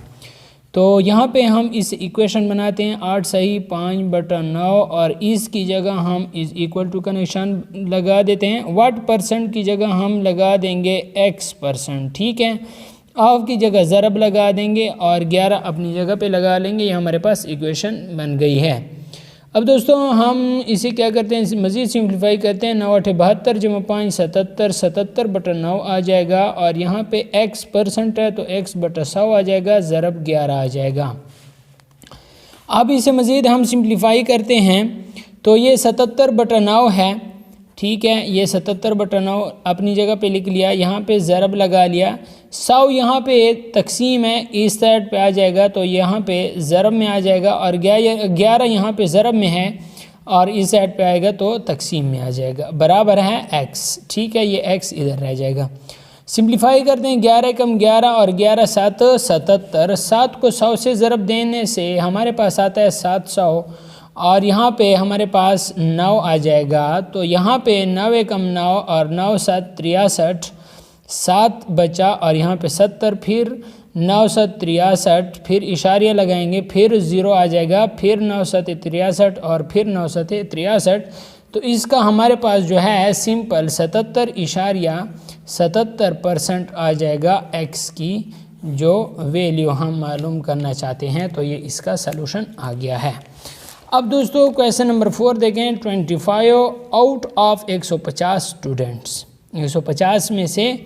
तो यहाँ पे हम इस इक्वेशन बनाते हैं 8 सही 5 बटा 9, और इसकी जगह हम इज़ इक्वल टू का निशान लगा देते हैं। व्हाट परसेंट की जगह हम लगा देंगे x%। ठीक है, ऑफ की जगह ज़रब लगा देंगे, और 11 अपनी जगह पे लगा लेंगे। ये हमारे पास इक्वेशन बन गई है। अब दोस्तों हम इसे क्या करते हैं, मज़ीद सिंप्लीफाई करते हैं। 9 8 72 जमा 5 77, 77 बटा 9 आ जाएगा, और यहाँ पे x% है तो x बटा 100 आ जाएगा, ज़रब 11 आ जाएगा। अब इसे मज़ीद हम सिंप्लीफाई करते हैं तो ये 77 बटा 9 है। ठीक है, ये 77 बटा 9 अपनी जगह पे लिख लिया, यहाँ पे ज़रब लगा लिया। 100 यहाँ पे तकसीम है, इस साइड पे आ जाएगा तो यहाँ पे ज़रब में आ जाएगा, और 11 यहाँ पे ज़रब में है, और इस साइड पे आएगा तो तकसीम में आ जाएगा, बराबर है x। ठीक है, ये x इधर रह जाएगा। सिंप्लीफाई करते हैं, 11 कम 11 और 11 7 77। 7 को 100 से ज़रब देने से हमारे पास आता है 700, और यहाँ पे हमारे पास 9 आ जाएगा। तो यहाँ पे 9 कम 9 और 9 7 63, 7 बचा, और यहाँ पे 70, फिर 9 7 63, फिर इशारिया लगाएंगे, फिर 0 आ जाएगा, फिर 9 7 63, और फिर 9 7 63। तो इसका हमारे पास जो है सिंपल 77.77% आ जाएगा x की जो वैल्यू हम मालूम करना चाहते हैं। तो ये इसका सलूशन आ गया है। अब दोस्तों क्वेश्चन नंबर 4 देखें। 25 आउट ऑफ 150 स्टूडेंट्स, 150 में से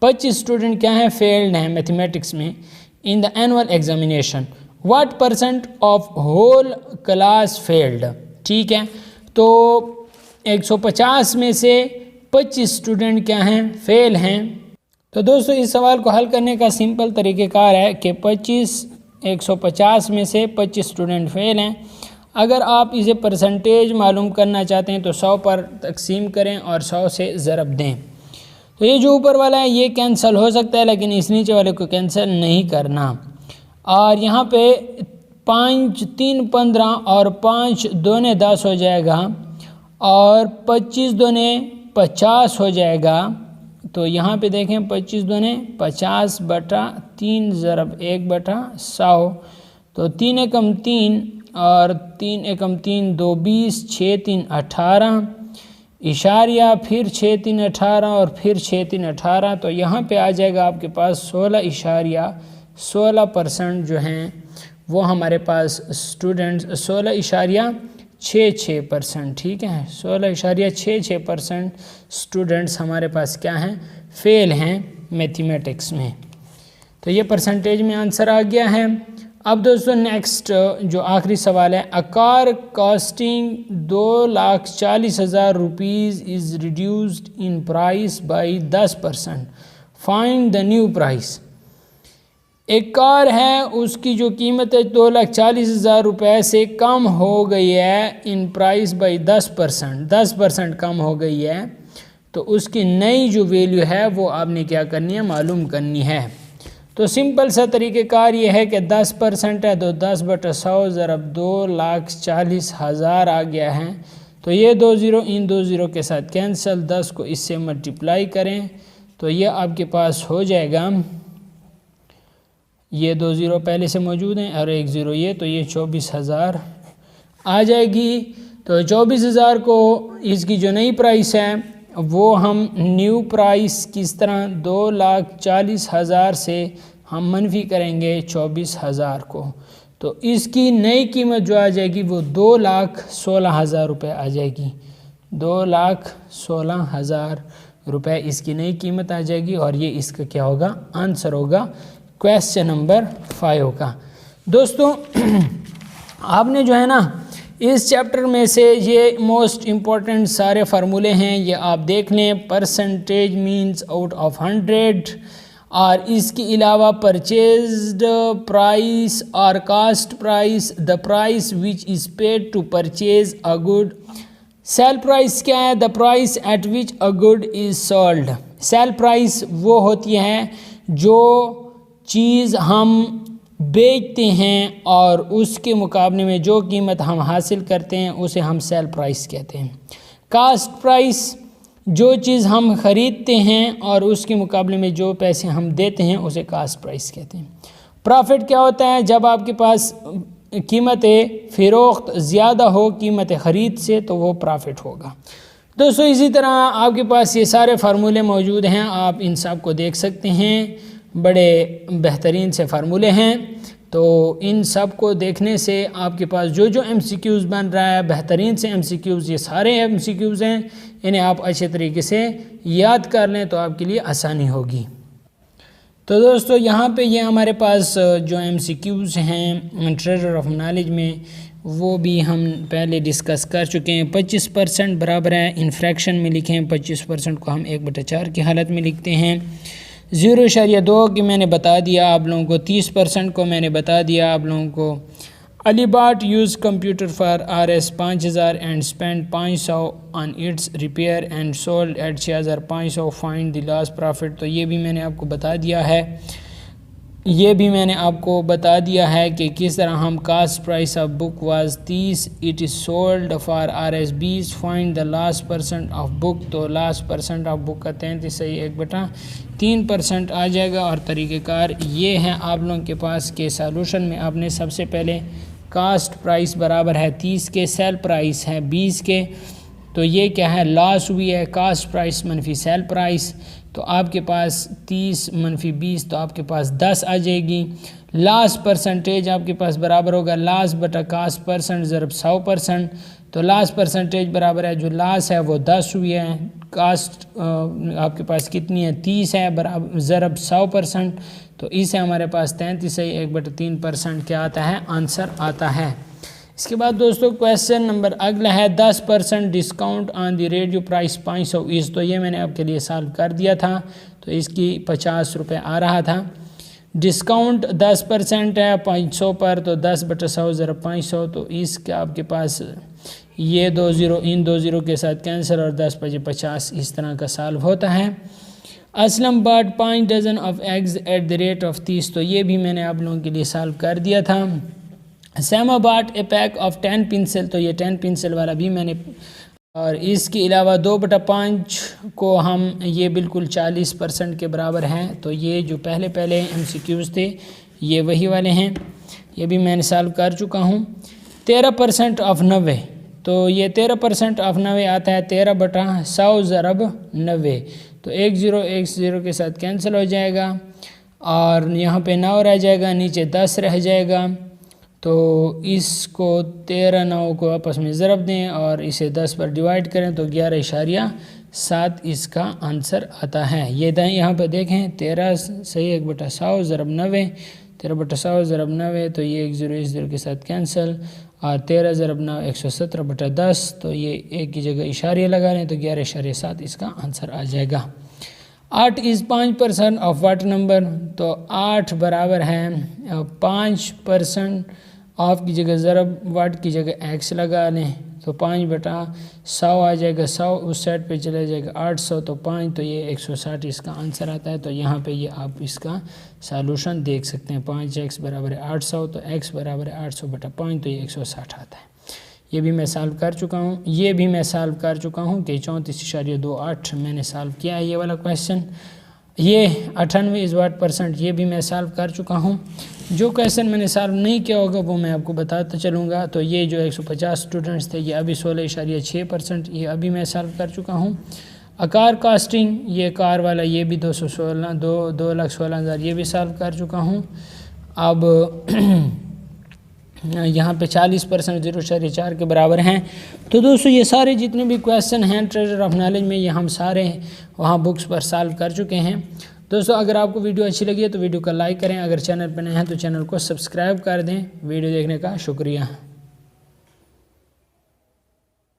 25 स्टूडेंट क्या हैं, फेल्ड हैं मैथमेटिक्स में in the annual examination, what percent of whole class failed. ठीक है, तो 150 में से 25 स्टूडेंट क्या हैं, फेल हैं। तो दोस्तों इस सवाल को हल करने का सिंपल तरीक़ेकार है कि 150 में से 25 स्टूडेंट फेल हैं। अगर आप इसे परसेंटेज मालूम करना चाहते हैं तो 100 पर तकसीम करें और 100 से ज़रब दें। तो ये जो ऊपर वाला है ये कैंसिल हो सकता है, लेकिन इस नीचे वाले को कैंसिल नहीं करना। और यहाँ पे 5 3 15 और 5 दूने 10 हो जाएगा और 25 दूने 50 हो जाएगा। तो यहाँ पे देखें 25 दूने 50 बटा 3 ज़रब 1 बटा 100। तो 3 एकम 3 और 3 एकम 3 2 20, 6 3 18 इशारिया, फिर 6 3 18 और फिर 6 3 18। तो यहाँ पे आ जाएगा आपके पास 16% जो हैं वो हमारे पास स्टूडेंट्स 16.66%। ठीक है, 16.66% स्टूडेंट्स हमारे पास क्या हैं, फेल हैं मैथमेटिक्स में। तो ये परसेंटेज में आंसर आ गया है। अब दोस्तों नेक्स्ट जो आखिरी सवाल है, a car costing 2,40,000 rupees is reduced in price by 10%, find the new price. एक कार है, उसकी जो कीमत है 2,40,000 रुपये से कम हो गई है इन प्राइस बाई 10% कम हो गई है। तो उसकी नई जो वैल्यू है वो आपने क्या करनी है, मालूम करनी है। तो सिंपल सा तरीक़ेकार ये है कि 10% है तो 10 बटा 100 ज़रब 2,40,000 आ गया है। तो ये 2 ज़ीरो इन 2 ज़ीरो के साथ कैंसिल, 10 को इससे मल्टीप्लाई करें तो ये आपके पास हो जाएगा, ये 2 ज़ीरो पहले से मौजूद हैं और 1 ज़ीरो ये, तो ये 24,000 आ जाएगी। तो 24,000 को इसकी जो नई प्राइस है वो हम न्यू प्राइस किस तरह 2,40,000 से हम मनफी करेंगे 24,000 को। तो इसकी नई कीमत जो आ जाएगी वो 2,16,000 रुपये आ जाएगी। 2,16,000 रुपये इसकी नई कीमत आ जाएगी और ये इसका क्या होगा, आंसर होगा क्वेश्चन नंबर 5 का। दोस्तों आपने जो है ना इस चैप्टर में से ये मोस्ट इम्पॉर्टेंट सारे फार्मूले हैं, ये आप देख लें। परसेंटेज मीन्स आउट ऑफ 100 और इसके अलावा परचेज्ड प्राइस और cost price, the price which is paid to purchase a good. Sale price क्या है, the price at which a good is sold. Sale price वो होती है जो चीज़ हम बेचते हैं और उसके मुकाबले में जो कीमत हम हासिल करते हैं उसे हम सेल प्राइस कहते हैं। कास्ट प्राइस जो चीज़ हम ख़रीदते हैं और उसके मुकाबले में जो पैसे हम देते हैं उसे कास्ट प्राइस कहते हैं। प्रॉफिट क्या होता है, जब आपके पास कीमत फ़रोख्त ज़्यादा हो कीमत ख़रीद से तो वो प्रॉफिट होगा। दोस्तों इसी तरह आपके पास ये सारे फार्मूले मौजूद हैं, आप इन सब को देख सकते हैं, बड़े बेहतरीन से फार्मूले हैं। तो इन सब को देखने से आपके पास जो जो MCQs बन रहा है, बेहतरीन से MCQs, ये सारे MCQs हैं, इन्हें आप अच्छे तरीके से याद कर लें तो आपके लिए आसानी होगी। तो दोस्तों यहाँ पे ये हमारे पास जो MCQs हैं ट्रेजर ऑफ नॉलेज में वो भी हम पहले डिस्कस कर चुके हैं। 25% बराबर है, इन फ्रैक्शन में लिखें 25% को हम 1/4 की हालत में लिखते हैं। 0.2 की मैंने बता दिया आप लोगों को, 30% को मैंने बता दिया आप लोगों को। Ali bought use computer for RS 5,000 and spend 500 on its repair and sold at 6,500, find the loss profit. तो ये भी मैंने आपको बता दिया है, कि किस तरह हम cost price of book was 30, it is sold for RS 20, find the last percent of book. तो लास्ट परसेंट ऑफ बुक का 33 सही 1/3% आ जाएगा। और तरीक़ेकार ये है आप लोगों के पास के सॉल्यूशन में आपने सबसे पहले कास्ट प्राइस बराबर है 30 के, सेल प्राइस है 20 के। तो ये क्या है, लॉस हुई है कास्ट प्राइस मनफी सेल प्राइस। तो आपके पास 30 - 20 तो आपके पास 10 आ जाएगी। लास्ट परसेंटेज आपके पास बराबर होगा लास्ट बटा कास्ट परसेंट ज़रब 100%। तो लास्ट परसेंटेज बराबर है, जो लास्ट है वो 10 हुई है, कास्ट आपके पास कितनी है 30 है, बराबर ज़रब 100%। तो इसे हमारे पास 33 है, 1/3% क्या आता है, आंसर आता है। इसके बाद दोस्तों क्वेश्चन नंबर अगला है 10% discount on the radio price 500 each. तो ये मैंने आपके लिए सॉल्व कर दिया था, तो इसकी 50 रुपये आ रहा था। डिस्काउंट 10% है 500 पर, तो 10/100 ज़रा 500, तो इसका आपके पास ये 2 ज़ीरो इन 2 ज़ीरो के साथ कैंसिल और 10 × 50 इस तरह का सॉल्व होता है। Aslam bought 5 dozen of eggs at the rate of 30, तो ये भी मैंने आप लोगों के लिए सॉल्व कर दिया था। सैमा बाट ए पैक ऑफ 10 पेंसिल, तो ये 10 पेंसिल वाला भी मैंने, और इसके अलावा 2/5 को हम ये बिल्कुल 40% के बराबर हैं। तो ये जो पहले MCQs थे ये वही वाले हैं, ये भी मैंने सॉल्व कर चुका हूँ। 13% ऑफ 90, तो ये 13% ऑफ 90 आता है 13/100 ज़रब 90, तो 1 0 के साथ कैंसिल हो जाएगा और यहाँ पे 9 रह जाएगा, नीचे 10 रह जाएगा। तो इसको 13 9 को आपस में ज़रब दें और इसे 10 पर डिवाइड करें तो 11.7 इसका आंसर आता है। ये यहाँ पे देखें 13 सही 1/100 ज़रब 90, 13/100 ज़रब 90, तो ये 1 0 के साथ कैंसिल और 13 ज़रब 9 117/10, तो ये एक की जगह इशारे लगा लें तो 11.7 इसका आंसर आ जाएगा। 8 इज़ 5% ऑफ वाट नंबर, तो 8 बराबर है 5% ऑफ की जगह ज़रब वाट की जगह एक्स लगा लें तो 5/100 आ जाएगा, 100 उस साइड पे चला जाएगा 800, तो 5 तो ये 160 इसका आंसर आता है। तो यहाँ पे ये आप इसका सॉल्यूशन देख सकते हैं, 5x बराबर है 800, तो x बराबर है 800/5, तो ये 160 आता है। ये भी मैं सॉल्व कर चुका हूँ, ये भी मैं सॉल्व कर चुका हूँ कि 34.28 मैंने सॉल्व किया है ये वाला क्वेश्चन। ये 98 इज़ वाट %, ये भी मैं सॉल्व कर चुका हूँ। जो क्वेश्चन मैंने सॉल्व नहीं किया होगा वो मैं आपको बताता चलूँगा। तो ये जो 150 स्टूडेंट्स थे ये अभी 16.6%, ये अभी मैं सॉल्व कर चुका हूँ। आकार कास्टिंग, ये कार वाला ये भी 2,16,000 ये भी सॉल्व कर चुका हूँ। अब यहाँ पे 40% 0.4 के बराबर हैं। तो दोस्तों ये सारे जितने भी क्वेश्चन हैं ट्रेजर ऑफ नॉलेज में ये हम सारे वहाँ बुक्स पर सॉल्व कर चुके हैं। दोस्तों अगर आपको वीडियो अच्छी लगी है तो वीडियो को लाइक करें, अगर चैनल पर नए हैं तो चैनल को सब्सक्राइब कर दें। वीडियो देखने का शुक्रिया।